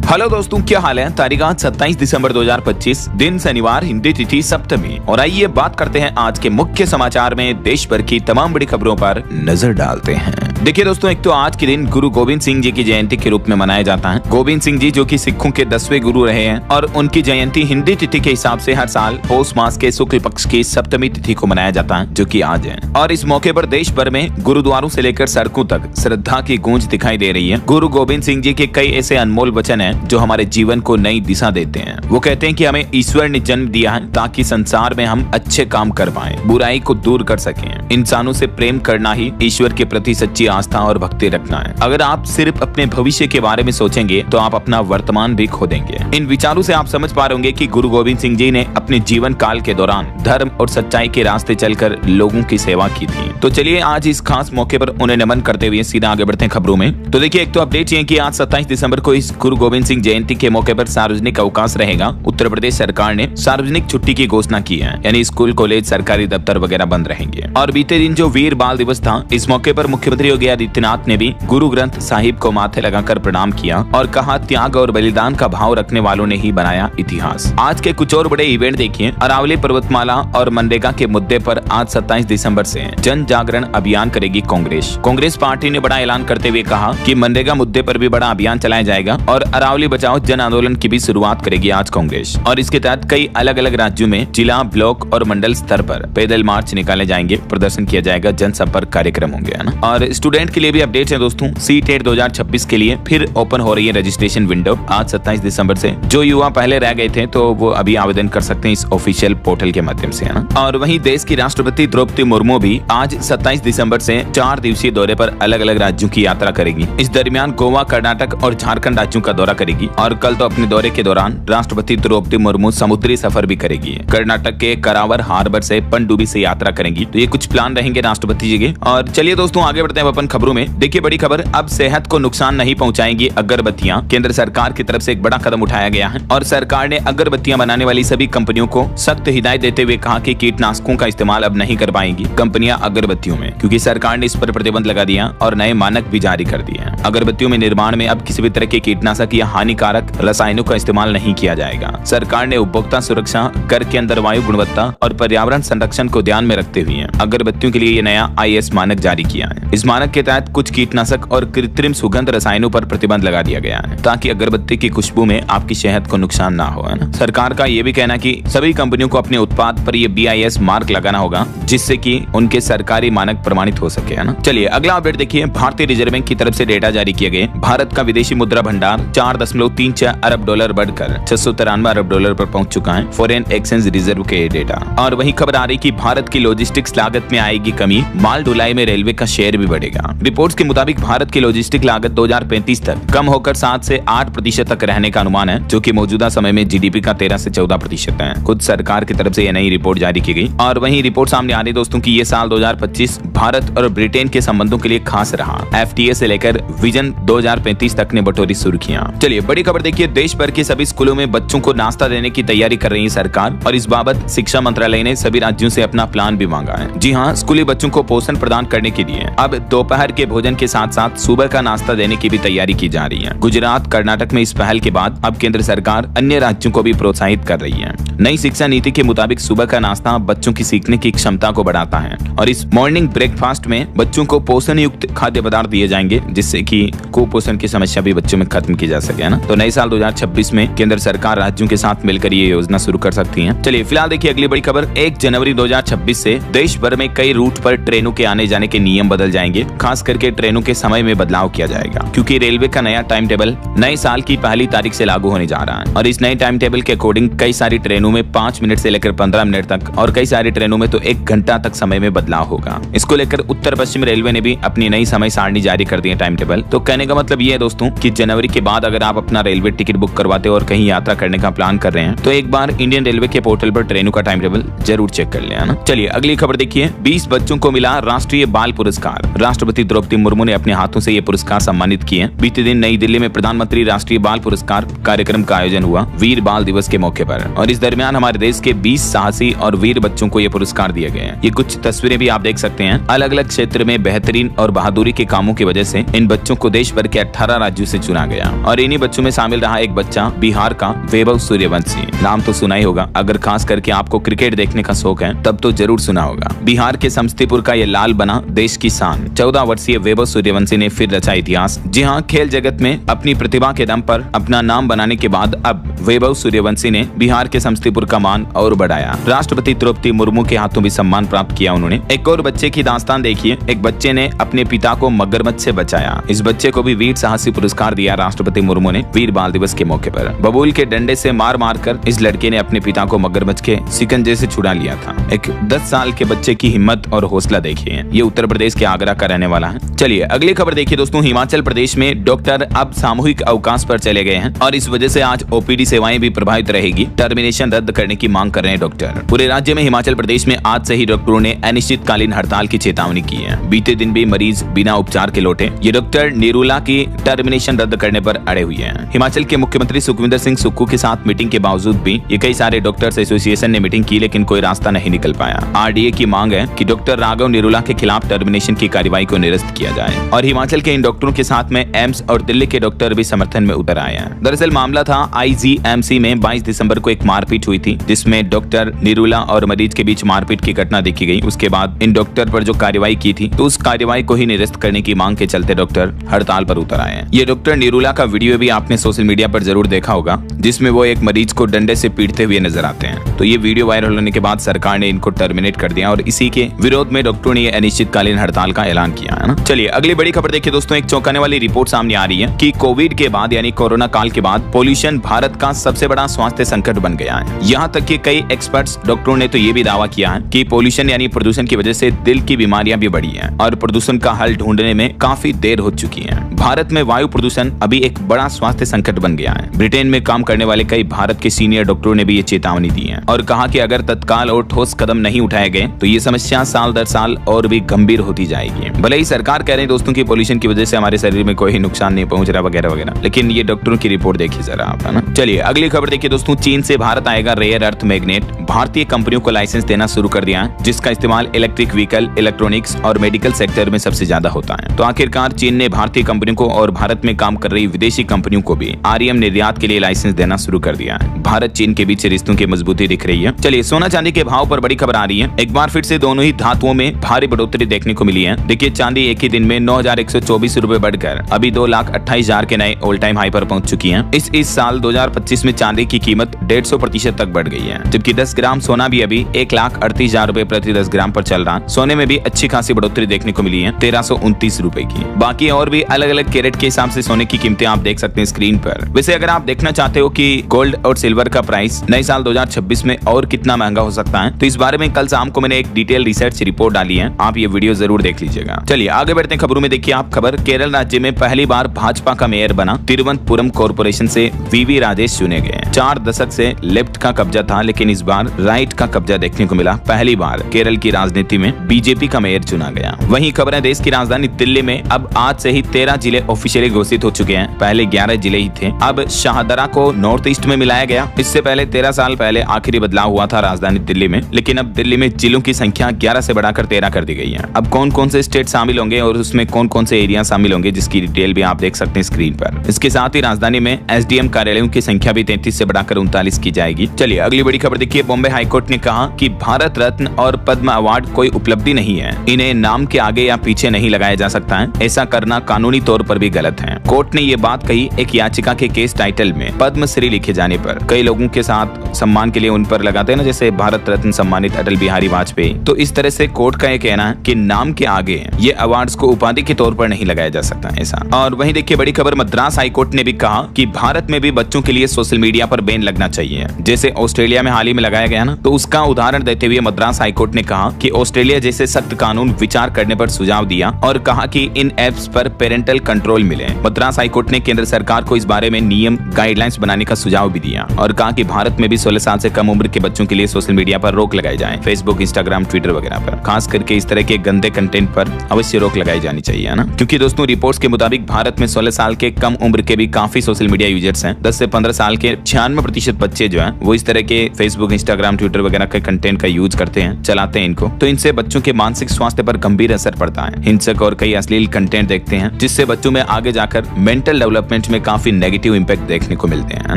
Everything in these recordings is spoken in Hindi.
हेलो दोस्तों, क्या हाल है। तारीख आज 27 दिसंबर 2025, दिन शनिवार, हिंदी तिथि सप्तमी। और आइए बात करते हैं आज के मुख्य समाचार में देश भर की तमाम बड़ी खबरों पर नजर डालते हैं। देखिए दोस्तों, एक तो आज के दिन गुरु गोविंद सिंह जी की जयंती के रूप में मनाया जाता है। गोविंद सिंह जी जो कि सिखों के 10वें गुरु रहे हैं और उनकी जयंती हिंदी तिथि के हिसाब से हर साल पौष मास के शुक्ल पक्ष की सप्तमी तिथि को मनाया जाता है, जो कि आज है। और इस मौके पर देश भर में गुरुद्वारों से लेकर सड़कों तक श्रद्धा की गूंज दिखाई दे रही है। गुरु गोविंद सिंह जी के कई ऐसे अनमोल वचन हैं जो हमारे जीवन को नई दिशा देते हैं। वो कहते हैं कि हमें ईश्वर ने जन्म दिया है ताकि संसार में हम अच्छे काम कर पाएं, बुराई को दूर कर सकें। इंसानों से प्रेम करना ही ईश्वर के प्रति सच्ची आस्था और भक्ति रखना है। अगर आप सिर्फ अपने भविष्य के बारे में सोचेंगे तो आप अपना वर्तमान भी खो देंगे। इन विचारों से आप समझ पा रहे होंगे कि गुरु गोविंद सिंह जी ने अपने जीवन काल के दौरान धर्म और सच्चाई के रास्ते चलकर लोगों की सेवा की थी। तो चलिए आज इस खास मौके पर उन्हें नमन करते हुए सीधा आगे बढ़ते हैं खबरों में। तो देखिए, एक तो अपडेट ये कि आज 27 दिसंबर को इस गुरु गोविंद सिंह जयंती के मौके पर सार्वजनिक अवकाश रहेगा। उत्तर प्रदेश सरकार ने सार्वजनिक छुट्टी की घोषणा की है, यानी स्कूल, कॉलेज, सरकारी दफ्तर वगैरह बंद रहेंगे। और बीते दिन जो वीर बाल दिवस था, इस मौके पर मुख्यमंत्री योगी आदित्यनाथ ने भी गुरु ग्रंथ साहिब को माथे लगाकर प्रणाम किया और कहा, त्याग और बलिदान का भाव रखने वालों ने ही बनाया इतिहास। आज के कुछ और बड़े इवेंट देखिए। अरावली पर्वतमाला और मनरेगा के मुद्दे पर आज 27 दिसंबर से जन जागरण अभियान करेगी कांग्रेस पार्टी ने बड़ा ऐलान करते हुए कहा कि मनरेगा मुद्दे पर भी बड़ा अभियान चलाया जाएगा और अरावली बचाओ जन आंदोलन की भी शुरुआत करेगी आज कांग्रेस। और इसके तहत कई अलग अलग राज्यों में जिला, ब्लॉक और मंडल स्तर पर पैदल मार्च निकाले जाएंगे, प्रदर्शन किया जाएगा, जनसंपर्क कार्यक्रम होंगे, है ना। और स्टूडेंट के लिए भी अपडेट है दोस्तों। सीटेट 2026 के लिए फिर ओपन हो रही है रजिस्ट्रेशन विंडो आज 27 दिसंबर से। जो युवा पहले रह गए थे तो वो अभी आवेदन कर सकते हैं इस ऑफिशियल पोर्टल के माध्यम से, है ना। और वहीं देश की राष्ट्रपति द्रौपदी मुर्मू भी आज 27 दिसंबर से 4 दिवसीय दौरे पर अलग अलग राज्यों की यात्रा करेगी। इस दरमियान गोवा, कर्नाटक और झारखंड राज्यों का दौरा करेगी। और कल तो अपने दौरे के दौरान राष्ट्रपति द्रौपदी मुर्मू समुद्री सफर भी करेगी। कर्नाटक के करावर हार्बर से पनडुब्बी से यात्रा करेंगी। तो ये कुछ प्लान रहेंगे राष्ट्रपति जी के। और चलिए दोस्तों आगे बढ़ते हैं अपन खबरों में। देखिए बड़ी खबर, अब सेहत को नुकसान नहीं पहुंचाएंगी अगरबत्तियां। केंद्र सरकार की तरफ से एक बड़ा कदम उठाया गया है और सरकार ने अगरबत्तियां बनाने वाली सभी कंपनियों को सख्त हिदायत देते हुए कहा कि कीटनाशकों का इस्तेमाल अब नहीं कर पाएंगी कंपनियां अगरबत्तियों में, क्योंकि सरकार ने इस पर प्रतिबंध लगा दिया और नए मानक भी जारी कर दिए हैं। अगरबत्तियों में निर्माण में अब किसी भी तरह के कीटनाशक या हानिकारक रसायनों का इस्तेमाल नहीं किया जाएगा। सरकार ने उपभोक्ता सुरक्षा, घर के अंदर वायु गुणवत्ता और पर्यावरण संरक्षण को ध्यान में रखते हुए अगरबत्तियों के लिए ये नया IS मानक जारी किया है। इस मानक के तहत कुछ कीटनाशक और कृत्रिम सुगंध रसायनों पर प्रतिबंध लगा दिया गया है ताकि अगरबत्ती की खुशबू में आपकी सेहत को नुकसान ना हो, है ना। सरकार का ये भी कहना कि सभी कंपनियों को अपने उत्पाद पर ये BIS मार्क लगाना होगा, जिससे कि उनके सरकारी मानक प्रमाणित हो सके, है ना। चलिए अगला अपडेट देखिए। भारतीय रिजर्व बैंक की तरफ से डेटा जारी किए गए। भारत का विदेशी मुद्रा भंडार 4.36 अरब डॉलर बढ़कर 693 अरब डॉलर पर पहुंच चुका है, फॉरेन एक्सचेंज रिजर्व के डेटा। और वही खबर आ रही कि भारत की लॉजिस्टिक्स लागत में आएगी कमी, माल ढुलाई में रेलवे का शेयर भी बढ़ेगा। रिपोर्ट्स के मुताबिक भारत की लॉजिस्टिक लागत 2035 तक कम होकर 7 से 8% तक रहने का अनुमान है, जो कि मौजूदा समय में GDP का 13 से 14% है। खुद सरकार की तरफ से यह नई रिपोर्ट जारी की गई। और वही रिपोर्ट सामने आ रही दोस्तों की ये साल 2025 भारत और ब्रिटेन के संबंधों के लिए खास रहा। FTA से लेकर विजन 2035 तक ने बटोरी सुर्खियां। चलिए बड़ी खबर देखिए। देश भर के सभी स्कूलों में बच्चों को नाश्ता देने की तैयारी कर रही है सरकार और इस बाबत शिक्षा मंत्रालय ने सभी राज्यों से अपना प्लान भी मांगा है। जी हाँ, स्कूली बच्चों को पोषण प्रदान करने के लिए अब दोपहर के भोजन के साथ साथ सुबह का नाश्ता देने की भी तैयारी की जा रही है। गुजरात, कर्नाटक में इस पहल के बाद अब केंद्र सरकार अन्य राज्यों को भी प्रोत्साहित कर रही है। नई शिक्षा नीति के मुताबिक सुबह का नाश्ता बच्चों की सीखने की क्षमता को बढ़ाता है और इस मॉर्निंग ब्रेकफास्ट में बच्चों को पोषण युक्त खाद्य पदार्थ दिए जाएंगे, जिससे कि कुपोषण की समस्या भी बच्चों में खत्म की जा सके, है ना। तो नए साल 2026 में केंद्र सरकार राज्यों के साथ मिलकर ये योजना शुरू कर सकती है। चलिए फिलहाल देखिए अगली बड़ी खबर। 1 जनवरी 2026 से देश भर में कई रूट पर ट्रेनों के आने जाने के नियम बदल जाएंगे। खास करके ट्रेनों के समय में बदलाव किया जाएगा, क्योंकि रेलवे का नया टाइम टेबल नए साल की पहली तारीख से लागू होने जा रहा है। और इस नए टाइम टेबल के अकॉर्डिंग कई सारी ट्रेनों में 5 मिनट से लेकर 15 मिनट तक और कई सारी ट्रेनों में तो 1 घंटा तक समय में बदलाव होगा। इसको लेकर उत्तर पश्चिम रेलवे ने भी अपनी नई समय सारणी जारी कर दी है, टाइम टेबल। तो कहने का मतलब ये है दोस्तों कि जनवरी के बाद अगर आप अपना रेलवे टिकट बुक करवाते हो और कहीं यात्रा करने का प्लान कर रहे हैं तो एक बार इंडियन रेलवे के पोर्टल पर ट्रेनों का टाइम टेबल जरूर चेक कर लेना। चलिए अगली खबर देखिए। 20 बच्चों को मिला राष्ट्रीय बाल पुरस्कार। राष्ट्रपति द्रौपदी मुर्मू ने अपने हाथों से ये पुरस्कार सम्मानित किए। बीते दिन नई दिल्ली में प्रधानमंत्री राष्ट्रीय बाल पुरस्कार कार्यक्रम का आयोजन हुआ वीर बाल दिवस के मौके पर। और इस दरमियान हमारे देश के 20 साहसी और वीर बच्चों को ये पुरस्कार दिए गए। ये कुछ तस्वीरें भी आप देख सकते हैं। अलग अलग क्षेत्र में बेहतरीन और बहादुरी के कामों की वजह से इन बच्चों को देश भर के 18 राज्यों से चुना गया और इन्हीं इन्हीं बच्चों में शामिल रहा एक बच्चा बिहार का वैभव सूर्यवंशी। नाम तो सुना ही होगा, अगर खास करके आपको क्रिकेट देखने का शौक है तब तो जरूर सुना होगा। बिहार के समस्तीपुर का ये लाल बना देश की शान। 14 वर्षीय वैभव सूर्यवंशी ने फिर रचा इतिहास। जी हाँ, खेल जगत में अपनी प्रतिभा के दम पर अपना नाम बनाने के बाद अब वैभव सूर्यवंशी ने बिहार के समस्तीपुर का मान और बढ़ाया। राष्ट्रपति द्रौपदी मुर्मू के हाथों भी सम्मान प्राप्त किया उन्होंने। एक और बच्चे की दास्तान देखिए। एक बच्चे ने अपने पिता को मगरमच्छ से बचाया। इस बच्चे को भी वीर साहसी पुरस्कार दिया राष्ट्रपति मुर्मू ने वीर बाल दिवस के मौके पर। बबूल के डंडे से मार मार कर इस लड़के ने अपने पिता को मगरमच्छ के शिकंजे से छुड़ा लिया था। एक 10 साल के बच्चे की हिम्मत और हौसला देखिए। ये उत्तर प्रदेश के आगरा का रहने वाला है। चलिए अगली खबर देखिए दोस्तों। हिमाचल प्रदेश में डॉक्टर अब सामूहिक अवकाश पर चले गए हैं और इस वजह से आज ओपीडी सेवाएं भी प्रभावित रहेगी। टर्मिनेशन रद्द करने की मांग कर रहे हैं डॉक्टर। पूरे राज्य में हिमाचल प्रदेश में आज से ही डॉक्टरों ने अनिश्चितकालीन हड़ताल की चेतावनी की है। बीते दिन भी मरीज बिना उपचार के लौटे। ये डॉक्टर निरूला की टर्मिनेशन रद्द करने पर अड़े हुए हैं। हिमाचल के मुख्यमंत्री सुखविंदर सिंह सुक्खू के साथ मीटिंग के बावजूद भी ये कई सारे डॉक्टर्स एसोसिएशन ने मीटिंग की, लेकिन कोई रास्ता नहीं निकल पाया। आरडीए की मांग है कि डॉक्टर राघव निरूला के खिलाफ टर्मिनेशन की कार्रवाई को निरस्त किया जाए और हिमाचल के इन डॉक्टरों के साथ में एम्स और दिल्ली के डॉक्टर भी समर्थन में उतर आए हैं। दरअसल मामला था आईजीएमसी में 22 दिसंबर को एक मारपीट हुई थी, जिसमें डॉक्टर निरूला और मरीज के बीच मारपीट की घटना देखी गई। उसके बाद इन डॉक्टर पर जो कार्रवाई की थी तो उस कार्रवाई को ही निरस्त करने की मांग के चलते डॉक्टर हड़ताल पर उतर आए हैं। ये डॉक्टर निरूला का वीडियो भी आपने सोशल मीडिया पर जरूर देखा होगा, जिसमें वो एक मरीज को डंडे से पीटते हुए नजर आते हैं। तो ये वीडियो वायरल होने के बाद सरकार ने इनको टर्मिनेट कर दिया और इसी के विरोध में डॉक्टरों ने अनिश्चितकालीन हड़ताल का ऐलान किया है ना। चलिए अगली बड़ी खबर देखिए दोस्तों। एक चौंकाने वाली रिपोर्ट सामने आ रही है कि कोविड के बाद यानी कोरोना काल के बाद पोल्यूशन भारत का सबसे बड़ा स्वास्थ्य संकट बन गया है। यहाँ तक कि कई एक्सपर्ट्स डॉक्टरों ने तो ये भी दावा किया है कि पोल्यूशन यानी प्रदूषण की वजह से दिल की बीमारियां भी बढ़ी हैं और प्रदूषण का हल ढूंढने में काफी देर हो चुकी है। भारत में वायु प्रदूषण अभी एक बड़ा स्वास्थ्य संकट बन गया है। ब्रिटेन में काम करने वाले कई भारत के सीनियर डॉक्टरों ने भी ये चेतावनी दी है और कहा कि अगर तत्काल और ठोस कदम नहीं उठाए गए तो ये समस्या साल दर साल और भी गंभीर होती जाएगी। भले ही सरकार कह रहे हैं दोस्तों की पोल्यूशन की वजह से हमारे शरीर में कोई नुकसान नहीं पहुंच रहा वगैरह वगैरह, लेकिन ये डॉक्टरों की रिपोर्ट देखिए जरा आप, है ना। चलिए अगली खबर देखिए दोस्तों। चीन से भारत आएगा रेयर अर्थ मैग्नेट। भारतीय कंपनियों को लाइसेंस देना शुरू कर दिया है, जिसका इस्तेमाल इलेक्ट्रिक व्हीकल, इलेक्ट्रॉनिक्स और मेडिकल सेक्टर में सबसे ज्यादा होता है। तो आखिरकार चीन ने भारतीय कंपनियों को और भारत में काम कर रही विदेशी कंपनियों को भी आरईएम निर्यात के लिए लाइसेंस देना शुरू कर दिया है। भारत चीन के बीच रिश्तों की मजबूती दिख रही है। चलिए सोना चांदी के भाव पर बड़ी खबर आ रही है। एक बार फिर से दोनों ही धातुओं में भारी बढ़ोतरी देखने को मिली है। देखिए चांदी एक ही दिन में 9,124 रुपए बढ़कर अभी 2,28,000 के नए ऑल टाइम हाई पर पहुंच चुकी है। इस साल 2025 में चांदी की कीमत 150% तक बढ़ गई है, जबकि 10 ग्राम सोना भी अभी 1,38,000 रुपए प्रति 10 ग्राम पर चल रहा। सोने में भी अच्छी खासी बढ़ोतरी देखने को मिली है 1,329 रुपए की। बाकी और भी अलग अलग कैरेट के हिसाब से सोने की कीमतें आप देख सकते हैं स्क्रीन पर। वैसे अगर आप देखना चाहते हो कि गोल्ड और सिल्वर का प्राइस नए साल 2026 में और कितना महंगा हो सकता है, तो इस बारे में कल शाम को मैंने एक डिटेल रिसर्च रिपोर्ट डाली है, आप ये वीडियो जरूर देख लीजिएगा। चलिए आगे बढ़ते हैं खबरों में। देखिए आप खबर, केरल राज्य में पहली बार भाजपा का मेयर बना तिरुवनंतपुरम कॉर्पोरेशन से वीवी राजेश चुने गए। 4 दशक से लेफ्ट का कब्जा था, लेकिन इस बार राइट का कब्जा देखने को मिला। पहली बार केरल की राजनीति में बीजेपी का मेयर चुना गया। वहीं खबरें देश की राजधानी दिल्ली में अब आज से ही 13 जिले ऑफिशियली घोषित हो चुके हैं। पहले 11 जिले ही थे, अब शाहदरा को नॉर्थ ईस्ट में मिलाया गया। इससे पहले 13 साल पहले आखिरी बदलाव हुआ था राजधानी दिल्ली में, लेकिन अब दिल्ली में जिलों की संख्या 11 से बढ़ाकर 13 कर दी गई है। अब कौन कौन से स्टेट शामिल होंगे और उसमें कौन कौन से एरिया शामिल होंगे, जिसकी डिटेल भी आप देख सकते हैं स्क्रीन पर। इसके साथ ही राजधानी में एसडीएम कार्यालयों की संख्या भी 33 से बढ़ाकर 39 की जाएगी। चलिए अगली बड़ी खबर देखिए। बॉम्बे हाईकोर्ट ने कहा कि भारत रत्न और पद्म अवार्ड कोई उपलब्धि नहीं है, इन्हें नाम के आगे या पीछे नहीं लगाया जा सकता है। ऐसा करना कानूनी तौर पर भी गलत है। कोर्ट ने ये बात कही एक याचिका के केस टाइटल में पद्मश्री लिखे जाने पर। कई लोगों के साथ सम्मान के लिए उन पर लगाते हैं ना, जैसे भारत रत्न सम्मानित अटल बिहारी वाजपेयी। तो इस तरह से कोर्ट का ये कहना है कि नाम के आगे ये अवार्ड्स को उपाधि के तौर पर नहीं लगाया जा सकता ऐसा। और वहीं देखिए बड़ी खबर, मद्रास हाईकोर्ट ने भी कहा कि भारत में भी बच्चों के लिए सोशल मीडिया पर बैन लगना चाहिए, जैसे ऑस्ट्रेलिया में हाल ही में लगाया गया ना। तो उसका उदाहरण देते हुए मद्रास हाईकोर्ट ने कहा कि ऑस्ट्रेलिया जैसे सख्त कानून विचार करने पर सुझाव दिया और कहा कि इन एप्स पर पेरेंटल कंट्रोल मिले। मद्रास हाईकोर्ट ने केंद्र सरकार को इस बारे में नियम गाइडलाइंस बनाने का सुझाव भी दिया और कहा कि भारत में भी 16 साल से कम उम्र के बच्चों के लिए सोशल मीडिया पर रोक लगाई जाए। फेसबुक, इंस्टाग्राम, ट्विटर वगैरह पर खास करके इस तरह के गंदे कंटेंट पर अवश्य रोक लगाई जानी चाहिए ना, क्योंकि दोस्तों रिपोर्ट्स के मुताबिक भारत में 16 साल के कम उम्र के भी काफी सोशल मीडिया यूजर्स हैं। 10 से 15 साल के 96% बच्चे जो हैं वो इस तरह के फेसबुक, इंस्टाग्राम, ट्विटर वगैरह के कंटेंट का यूज करते हैं, चलाते हैं इनको। तो इनसे बच्चों के मानसिक स्वास्थ्य पर गंभीर असर पड़ता है। हिंसक और कई अश्लील कंटेंट देखते हैं, जिससे बच्चों में आगे जाकर मेंटल डेवलपमेंट समाज में काफी नेगेटिव इम्पैक्ट देखने को मिलते हैं, है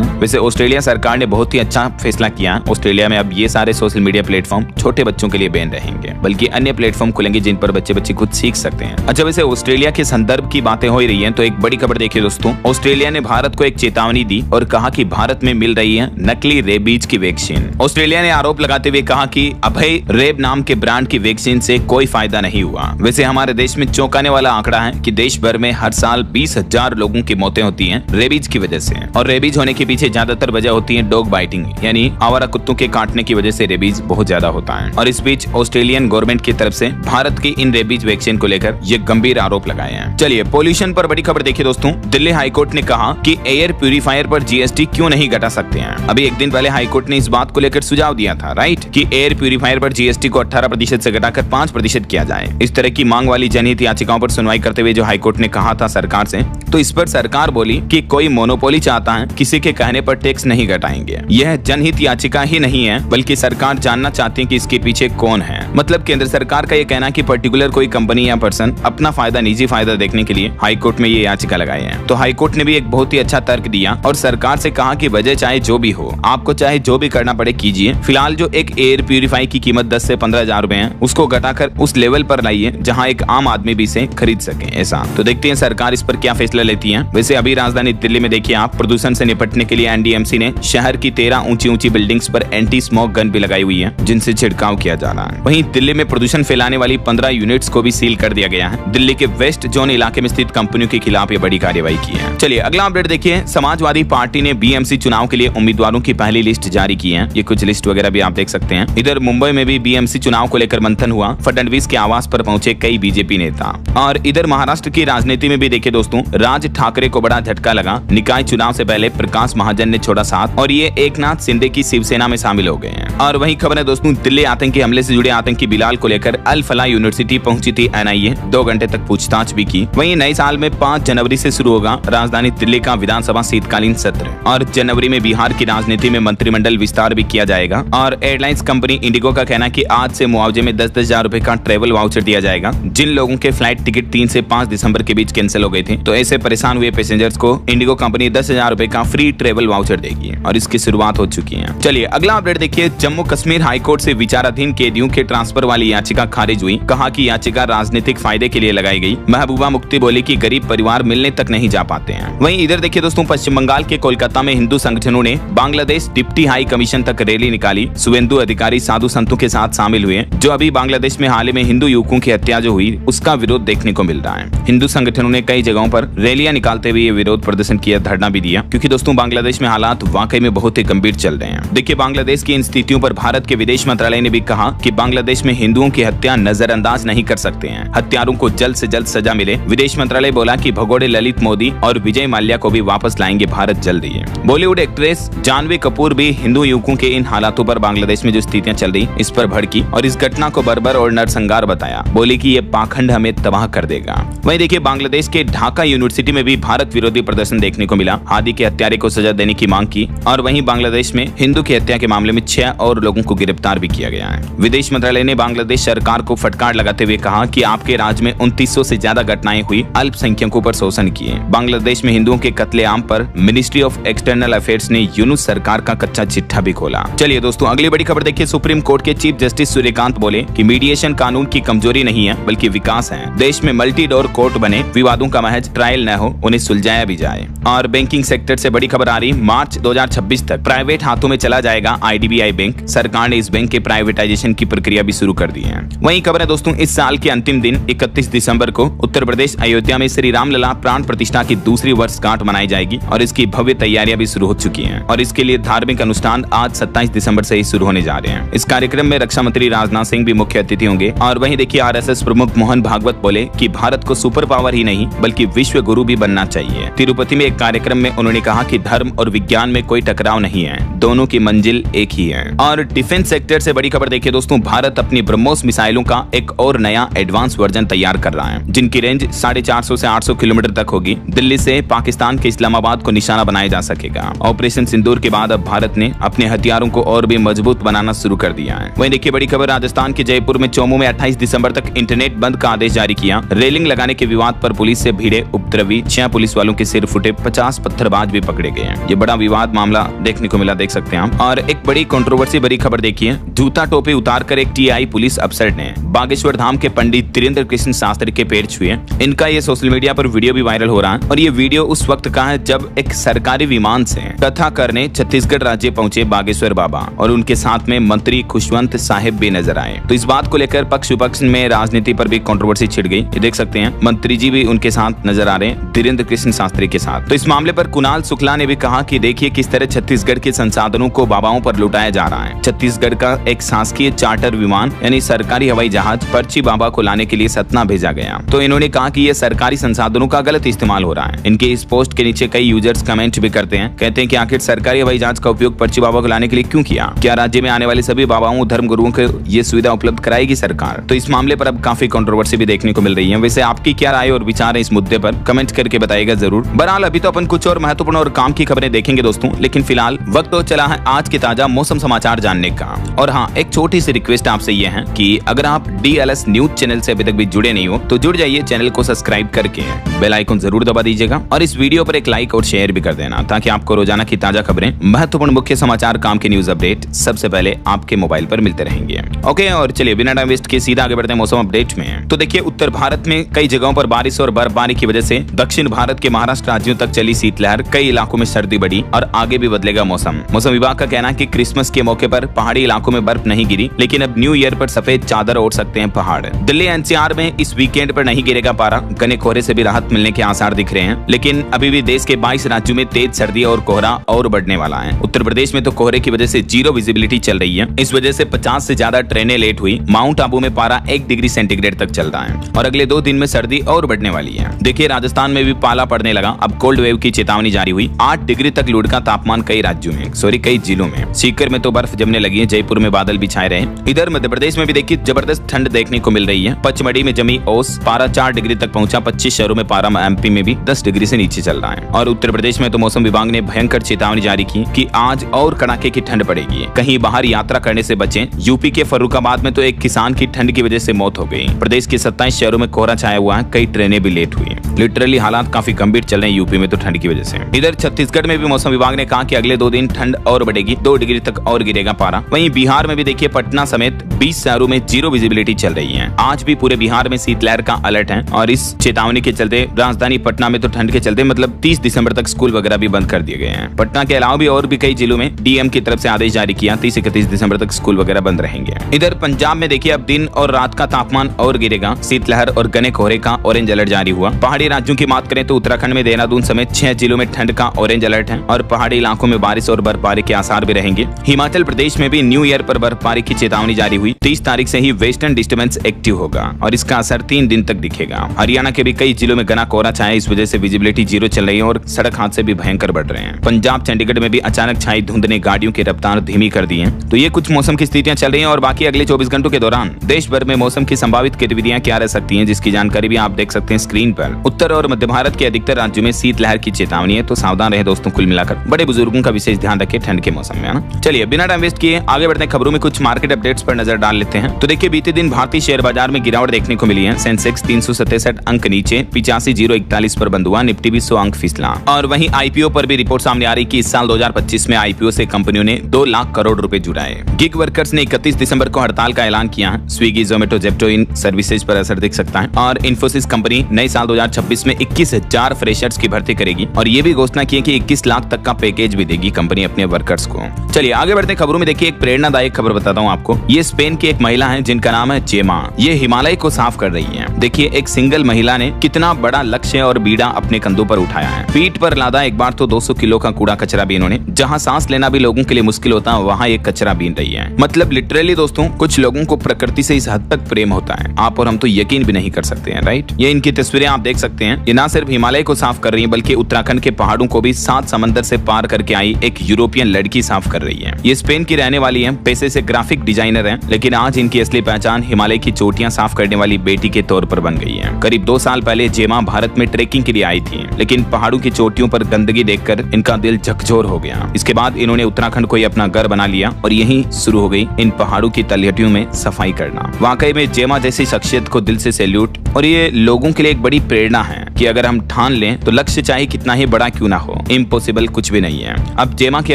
ना। वैसे ऑस्ट्रेलिया सरकार ने बहुत ही अच्छा फैसला किया। ऑस्ट्रेलिया में अब ये सारे सोशल मीडिया प्लेटफॉर्म छोटे बच्चों के लिए बैन रहेंगे, बल्कि अन्य प्लेटफॉर्म खुलेंगे जिन पर बच्चे खुद सीख सकते हैं। अच्छा, वैसे ऑस्ट्रेलिया के संदर्भ की बातें हो रही है तो एक बड़ी खबर देखिए दोस्तों। ऑस्ट्रेलिया ने भारत को एक चेतावनी दी और कहा कि भारत में मिल रही है नकली रेबीज की वैक्सीन। ऑस्ट्रेलिया ने आरोप लगाते हुए कहा कि अभय रेब नाम के ब्रांड की वैक्सीन से कोई फायदा नहीं हुआ। वैसे हमारे देश में चौंकाने वाला आंकड़ा है कि देश भर में हर साल 20,000 लोगों की मौतें होती हैं रेबीज की वजह से, और रेबीज होने के पीछे ज्यादातर वजह होती है डॉग बाइटिंग, यानी आवारा कुत्तों के काटने की वजह से रेबीज बहुत ज्यादा होता है। और इस बीच ऑस्ट्रेलियन गवर्नमेंट की तरफ से भारत की इन रेबीज वैक्सीन को लेकर ये गंभीर आरोप लगाए हैं। चलिए पोल्यूशन पर बड़ी खबर देखिए दोस्तों। दिल्ली हाईकोर्ट ने कहा कि एयर प्यूरिफायर पर जीएसटी क्यों नहीं घटा सकते हैं। अभी एक दिन पहले हाईकोर्ट ने इस बात को लेकर सुझाव दिया था, राइट, कि एयर प्यूरिफायर पर जीएसटी को 18% से घटाकर 5% किया जाए। इस तरह की मांग वाली जनहित याचिकाओं पर सुनवाई करते हुए जो हाईकोर्ट ने कहा था सरकार से, तो इस पर सरकार बोली कि कोई मोनोपोली चाहता है, किसी के कहने पर टैक्स नहीं घटाएंगे। यह जनहित याचिका ही नहीं है, बल्कि सरकार जानना चाहती है कि इसके पीछे कौन है। मतलब केंद्र सरकार का यह कहना है कि पर्टिकुलर कोई कंपनी या पर्सन अपना फायदा, निजी फायदा देखने के लिए हाईकोर्ट में ये याचिका लगाई है। तो हाईकोर्ट ने भी एक बहुत ही अच्छा तर्क दिया और सरकार से कहा कि वजह चाहे जो भी हो, आपको चाहे जो भी करना पड़े कीजिए। फिलहाल जो एक एयर प्यूरिफायर की कीमत 10 से 15,000 रुपए है, उसको घटाकर उस लेवल पर लाइए जहां एक आम आदमी भी इसे खरीद सके। ऐसा तो देखते हैं सरकार इस पर क्या फैसला लेती है। वैसे अभी राजधानी दिल्ली में देखिए आप, प्रदूषण से निपटने के लिए एनडीएमसी ने शहर की 13 ऊंची बिल्डिंग्स पर एंटी स्मोक गन भी लगाई हुई है, जिनसे छिड़काव किया जा रहा है। वहीं दिल्ली में प्रदूषण फैलाने वाली 15 यूनिट्स को भी सील कर दिया गया है। दिल्ली के वेस्ट जोन इलाके में स्थित कंपनियों के खिलाफ ये बड़ी कार्रवाई की है। चलिए अगला अपडेट देखिए। समाजवादी पार्टी ने बीएमसी चुनाव के लिए उम्मीदवारों की पहली लिस्ट जारी की है। ये कुछ लिस्ट वगैरह भी आप देख सकते हैं। इधर मुंबई में भी बीएमसी चुनाव को लेकर मंथन हुआ। फडणवीस के आवास पर पहुंचे कई बीजेपी नेता। और इधर महाराष्ट्र की राजनीति में भी देखिए दोस्तों, राज ठाकरे को बड़ा झटका लगा। निकाय चुनाव से पहले प्रकाश महाजन ने छोड़ा साथ और ये एकनाथ शिंदे की शिवसेना में शामिल हो गए हैं। और वहीं खबर है दोस्तों, दिल्ली आतंकी हमले से जुड़े आतंकी बिलाल को लेकर अल फलाह यूनिवर्सिटी पहुंची थी एनआईए। 2 घंटे तक पूछताछ भी की। वहीं नए साल में 5 जनवरी से शुरू होगा राजधानी दिल्ली का विधानसभा शीतकालीन सत्र, और जनवरी में बिहार की राजनीति में मंत्रिमंडल विस्तार भी किया जाएगा। और एयरलाइंस कंपनी इंडिगो का कहना है कि आज से मुआवजे में 10-10 हजार रुपए का ट्रेवल वाउचर दिया जाएगा जिन लोगों के फ्लाइट टिकट 3 से 5 दिसंबर के बीच कैंसिल हो गए थे। तो ऐसे परेशान हुए पैसेंजर्स को इंडिगो कंपनी 10,000 रुपए का फ्री ट्रेवल वाउचर देगी और इसकी शुरुआत हो चुकी है। चलिए अगला अपडेट देखिए। जम्मू कश्मीर हाईकोर्ट से विचाराधीन कैदियों के ट्रांसफर वाली याचिका खारिज हुई। कहा कि याचिका राजनीतिक फायदे के लिए लगाई गई। महबूबा मुफ्ती बोली कि गरीब परिवार मिलने तक नहीं जा पाते हैं। वहीं इधर देखिए दोस्तों, पश्चिम बंगाल के कोलकाता में हिंदू संगठनों ने बांग्लादेश डिप्टी हाई कमीशन तक रैली निकाली। शुभेंदु अधिकारी साधु संतों के साथ शामिल हुए। जो अभी बांग्लादेश में हाल ही में हिंदू युवकों की हत्या जो हुई, उसका विरोध देखने को मिल रहा है। हिंदू संगठनों ने कई जगहों पर रैलियां निकालते हुए विरोध प्रदर्शन किया, धरना भी दिया, क्योंकि दोस्तों बांग्लादेश में हालात वाकई में बहुत ही गंभीर चल रहे हैं। देखिए बांग्लादेश की इन स्थितियों पर भारत के विदेश मंत्रालय ने भी कहा कि बांग्लादेश में हिंदुओं की हत्या नजरअंदाज नहीं कर सकते हैं। हत्यारों को जल्द से जल्द सजा मिले। विदेश मंत्रालय बोला कि भगोड़े ललित मोदी और विजय माल्या को भी वापस लाएंगे भारत जल्द ही। बॉलीवुड एक्ट्रेस जानवी कपूर भी हिंदू युवकों के इन हालातों पर बांग्लादेश में जो स्थितियां चल रही, इस पर भड़की और इस घटना को बर्बर और नरसंहार बताया। बोली कि ये पाखंड हमें तबाह कर देगा। वहीं देखिए बांग्लादेश के ढाका यूनिवर्सिटी में भी भारत विरोधी प्रदर्शन देखने को मिला। हादी के हत्यारे को सजा देने की मांग की। और वहीं बांग्लादेश में हिंदू की हत्या के मामले में 6 और लोगों को गिरफ्तार भी किया गया है। विदेश मंत्रालय ने बांग्लादेश सरकार को फटकार लगाते हुए कहा कि आपके राज्य में 2900 से ज्यादा घटनाएं हुई, अल्पसंख्यकों पर शोषण किए। बांग्लादेश में हिंदुओं के कत्लेआम पर मिनिस्ट्री ऑफ एक्सटर्नल अफेयर्स ने यूनुस सरकार का कच्चा चिट्ठा भी खोला। चलिए दोस्तों अगली बड़ी खबर देखिए। सुप्रीम कोर्ट के चीफ जस्टिस सूर्यकांत बोले कि मीडिएशन कानून की कमजोरी नहीं है बल्कि विकास है। देश में मल्टी डोर कोर्ट बने, विवादों का महज ट्रायल न हो, उन्हें सुलझाया भी जाए। और बैंकिंग सेक्टर से बड़ी खबर आ रही, मार्च 2026 तक प्राइवेट हाथों में चला जाएगा आईडीबीआई बैंक। सरकार ने इस बैंक के प्राइवेटाइजेशन की प्रक्रिया भी शुरू कर दी है। वहीं खबर है दोस्तों, इस साल के अंतिम दिन 31 दिसंबर को उत्तर प्रदेश अयोध्या में श्री रामलला प्राण प्रतिष्ठा की दूसरी वर्षगांठ मनाई जाएगी और इसकी भव्य तैयारियां भी शुरू हो चुकी हैं। और इसके लिए धार्मिक अनुष्ठान आज 27 दिसंबर से ही शुरू होने जा रहे हैं। इस कार्यक्रम में रक्षा मंत्री राजनाथ सिंह भी मुख्य अतिथि होंगे। और वहीं देखिए आरएसएस प्रमुख मोहन भागवत बोले कि भारत को सुपर पावर ही नहीं बल्कि विश्व गुरु भी बनना चाहिए। तिरुपति में एक कार्यक्रम में उन्होंने कहा कि धर्म और विज्ञान में कोई टकराव नहीं है, दोनों की मंजिल एक ही है। और डिफेंस सेक्टर से बड़ी खबर देखिए दोस्तों, भारत अपनी ब्रह्मोस मिसाइलों का एक और नया एडवांस वर्जन तैयार कर रहा है, जिनकी रेंज 450 से 800 किलोमीटर तक होगी। दिल्ली से पाकिस्तान के इस्लामाबाद को निशाना बनाया जा सकेगा। ऑपरेशन सिंदूर के बाद अब भारत ने अपने हथियारों को और भी मजबूत बनाना शुरू कर दिया है। वहीं देखिए बड़ी खबर, राजस्थान के जयपुर में चौमू में 28 दिसंबर तक इंटरनेट बंद का आदेश जारी किया। रेलिंग लगाने के विवाद पर पुलिस से भिड़े उपद्रवी 6 पुलिस वालों के सिर फुटे 50 पत्थरबाज भी पकड़े गए हैं। ये बड़ा विवाद मामला देखने को मिला, देख सकते हैं आप। और एक बड़ी कंट्रोवर्सी भरी खबर देखिए, जूता टोपी उतार कर एक टीआई पुलिस अफसर ने बागेश्वर धाम के पंडित धीरेन्द्र कृष्ण शास्त्री के पैर छुए। इनका ये सोशल मीडिया पर वीडियो भी वायरल हो रहा है और ये वीडियो उस वक्त का है जब एक सरकारी विमान से कथा करने छत्तीसगढ़ राज्य पहुंचे बागेश्वर बाबा और उनके साथ में मंत्री खुशवंत साहिब भी नजर आए। तो इस बात को लेकर पक्ष विपक्ष में राजनीति पर भी कंट्रोवर्सी छिड़ गई। ये देख सकते हैं मंत्री जी भी उनके साथ नजर आ रहे हैं, धीरेन्द्र कृष्ण शास्त्री के साथ। तो इस मामले पर कुणाल शुक्ला ने भी कहा कि देखिए किस तरह छत्तीसगढ़ के संसाधनों को बाबाओं पर लुटाया जा रहा है। छत्तीसगढ़ का एक शासकीय चार्टर विमान यानी सरकारी हवाई जहाज पर्ची बाबा को लाने के लिए सतना भेजा गया। तो इन्होंने कहा कि ये सरकारी संसाधनों का गलत इस्तेमाल हो रहा है। इनके इस पोस्ट के नीचे कई यूजर्स कमेंट भी करते हैं, कहते हैं कि आखिर सरकारी हवाई जहाज का उपयोग पर्ची बाबा को लाने के लिए क्यों किया? क्या राज्य में आने वाले सभी बाबाओं धर्म गुरुओं को ये सुविधा उपलब्ध कराएगी सरकार? तो इस मामले पर अब काफी कंट्रोवर्सी भी देखने को मिल रही है। वैसे आपकी क्या राय और विचार है इस मुद्दे पर? कमेंट करके बताइएगा जरूर। बहरहाल अभी तो अपन कुछ और महत्वपूर्ण और काम की खबरें देखेंगे दोस्तों, लेकिन फिलहाल वक्त तो चला है आज के ताजा मौसम समाचार जानने का। और हाँ, एक छोटी सी रिक्वेस्ट आपसे ये है कि अगर आप DLS न्यूज चैनल से अभी तक भी जुड़े नहीं हो तो जुड़ जाइए, चैनल को सब्सक्राइब करके बेल आइकन जरूर दबा दीजिएगा और इस वीडियो पर एक लाइक और शेयर भी कर देना ताकि आपको रोजाना की ताजा खबरें, महत्वपूर्ण मुख्य समाचार, काम के न्यूज अपडेट सबसे पहले आपके मोबाइल पर मिलते रहेंगे। ओके, और चलिए बिना टाइम वेस्ट के सीधा आगे बढ़ते हैं मौसम अपडेट में। तो देखिए, उत्तर भारत में कई जगहों पर बारिश और बर्फबारी की वजह से दक्षिण भारत के महाराष्ट्र राज्यों तक चली शीतलहर, कई इलाकों में सर्दी बढ़ी और आगे भी बदलेगा मौसम। मौसम विभाग का कहना है कि क्रिसमस के मौके पर पहाड़ी इलाकों में बर्फ नहीं गिरी, लेकिन अब न्यू ईयर पर सफेद चादर ओढ़ सकते हैं पहाड़। दिल्ली NCR में इस वीकेंड पर नहीं गिरेगा पारा, घने कोहरे से भी राहत मिलने के आसार दिख रहे हैं, लेकिन अभी भी देश के 22 राज्यों में तेज सर्दी और कोहरा और बढ़ने वाला है। उत्तर प्रदेश में तो कोहरे की वजह से जीरो विजिबिलिटी चल रही है। इस वजह से 50 से ज्यादा ट्रेनें लेट हुई। माउंट आबू में पारा 1 डिग्री सेंटीग्रेड तक चल रहा है और अगले 2 दिन में सर्दी और बढ़ने वाली है। देखिए, राजस्थान में भी पाला पड़ने लगा। अब कोल्ड वेव की चेतावनी जारी हुई। 8 डिग्री तक लुढ़का तापमान कई राज्यों में, कई जिलों में। सीकर में तो बर्फ जमने लगी है, जयपुर में बादल भी छाए रहे। इधर मध्य प्रदेश में भी देखिए जबरदस्त ठंड देखने को मिल रही है। पचमढ़ी में जमी ओस, पारा 4 डिग्री तक पहुंचा। 25 शहरों में पारा MP में भी 10 डिग्री से नीचे चल रहा है। और उत्तर प्रदेश में तो मौसम विभाग ने भयंकर चेतावनी जारी की कि आज और कड़ाके की ठंड पड़ेगी, कहीं बाहर यात्रा करने से बचें। यूपी के फर्रुखाबाद में तो एक किसान की ठंड की वजह से मौत हो गई। प्रदेश के 27 शहरों में कोहरा छाया हुआ है, कई ट्रेनें भी लेट हुई। लिटरली हालात काफी गंभीर चल रहे हैं यूपी में तो ठंड की वजह से। इधर छत्तीसगढ़ में भी मौसम विभाग ने कहा कि अगले 2 दिन ठंड और बढ़ेगी, 2 डिग्री तक और गिरेगा पारा। वहीं बिहार में भी देखिए पटना समेत 20 शहरों में जीरो विजिबिलिटी चल रही है। आज भी पूरे बिहार में शीतलहर का अलर्ट है और इस चेतावनी के चलते राजधानी पटना में तो ठंड के चलते मतलब 30 दिसंबर तक स्कूल वगैरह भी बंद कर दिए गए हैं। पटना के अलावा भी और भी कई जिलों में DM की तरफ से आदेश जारी किया, 30-31 दिसंबर तक स्कूल वगैरह बंद रहेंगे। इधर पंजाब में देखिए अब दिन और रात का तापमान और गिरेगा। शीतलहर और घने कोहरे का ऑरेंज अलर्ट जारी हुआ। पहाड़ी राज्यों की बात करें तो उत्तराखंड में देहरादून समेत 6 जिलों में ठंड का ऑरेंज अलर्ट है और पहाड़ी इलाकों में बारिश और बर्फबारी के आसार भी रहेंगे। हिमाचल प्रदेश में भी न्यू ईयर पर बर्फबारी की चेतावनी जारी हुई। 30 तारीख से ही वेस्टर्न डिस्टर्बेंस एक्टिव होगा और इसका असर 3 दिन तक दिखेगा। हरियाणा के भी कई जिलों में घना कोहरा छाया, इस वजह से विजिबिलिटी जीरो चल रही है और सड़क हादसे भी भयंकर बढ़ रहे हैं। पंजाब चंडीगढ़ में भी अचानक छाई धुंध ने गाड़ियों की रफ्तार धीमी कर दी है। तो ये कुछ मौसम की स्थितियां चल रही हैं और बाकी अगले 24 घंटों के दौरान देश भर में मौसम की संभावित गतिविधियां क्या रह सकती हैं, जिसकी जानकारी भी आप देख सकते हैं स्क्रीन पर। उत्तर और मध्य भारत के अधिकतर राज्यों में शीतलहर की चेतावनी है, तो सावधान रहे दोस्तों। कुल मिलाकर बड़े बुजुर्गों का विशेष ध्यान रखें ठंड के मौसम में, है ना। चलिए बिना टाइम वेस्ट किए आगे बढ़ते हैं, खबरों में कुछ मार्केट अपडेट्स पर नजर डाल लेते हैं। तो देखिए बीते दिन भारतीय शेयर बाजार में गिरावट देखने को मिली है। सेंसेक्स 367 अंक नीचे 85,041 पर बंद हुआ। निफ्टी भी 100 अंक फिसला। और वहीं IPO पर भी रिपोर्ट सामने आ रही कि इस साल 2025 में IPO से कंपनियों ने 2 लाख करोड़ रुपए जुटाए। गिग वर्कर्स ने 31 दिसंबर को हड़ताल का ऐलान किया है। स्विगी, जोमेटो, जेप्टो इन सर्विसेज पर असर दिख सकता है। और इन्फोसिस कंपनी नए साल 2026 में 21,000 फ्रेशर्स की भर्ती करेगी और ये भी घोषणा की है कि 21 लाख तक का पैकेज भी देगी कंपनी अपने वर्कर्स को। चलिए आगे बढ़ते खबरों में। देखिए एक प्रेरणादायक खबर बताता हूँ आपको। ये स्पेन की एक महिला है जिनका नाम है जेमा। ये हिमालय को साफ कर रही है। देखिए एक सिंगल महिला ने कितना बड़ा लक्ष्य और बीड़ा अपने कंधों पर उठाया है। पीठ पर लादा एक बार तो 200 किलो का कूड़ा कचरा भी इन्होंने, जहाँ सांस लेना भी लोगों के लिए मुश्किल होता है वहाँ एक कचरा बीन रही है। मतलब लिटरली दोस्तों कुछ लोगों को प्रकृति से इस हद तक प्रेम होता है, आप और हम तो यकीन भी नहीं कर सकते हैं, राइट। ये इनकी तस्वीरें आप देख सकते हैं। ये ना सिर्फ हिमालय को साफ कर रही है बल्कि उत्तराखंड के पहाड़ों को भी 7 समंदर से पार करके आई एक यूरोपियन लड़की साफ कर रही है। ये स्पेन की रहने वाली है, पेशे से ग्राफिक डिजाइनर है, लेकिन आज इनकी असली पहचान हिमालय की चोटियां साफ करने वाली बेटी के तौर पर बन गई है। करीब 2 साल पहले जेमा भारत में ट्रेकिंग के लिए आई थी, लेकिन पहाड़ों की चोटियों पर गंदगी देखकर इनका दिल झकझोर हो गया। इसके बाद इन्होंने उत्तराखंड को ही अपना घर बना लिया और यहीं शुरू हो गई इन पहाड़ों की तलहटियों में सफाई करना। वाकई में जेमा जैसी शख्सियत को दिल से सैल्यूट, और ये लोगों के लिए एक बड़ी प्रेरणा है कि अगर हम ठान लें तो लक्ष्य चाहे कितना ही बड़ा क्यों ना हो, इम्पॉसिबल कुछ भी नहीं है। अब जेमा के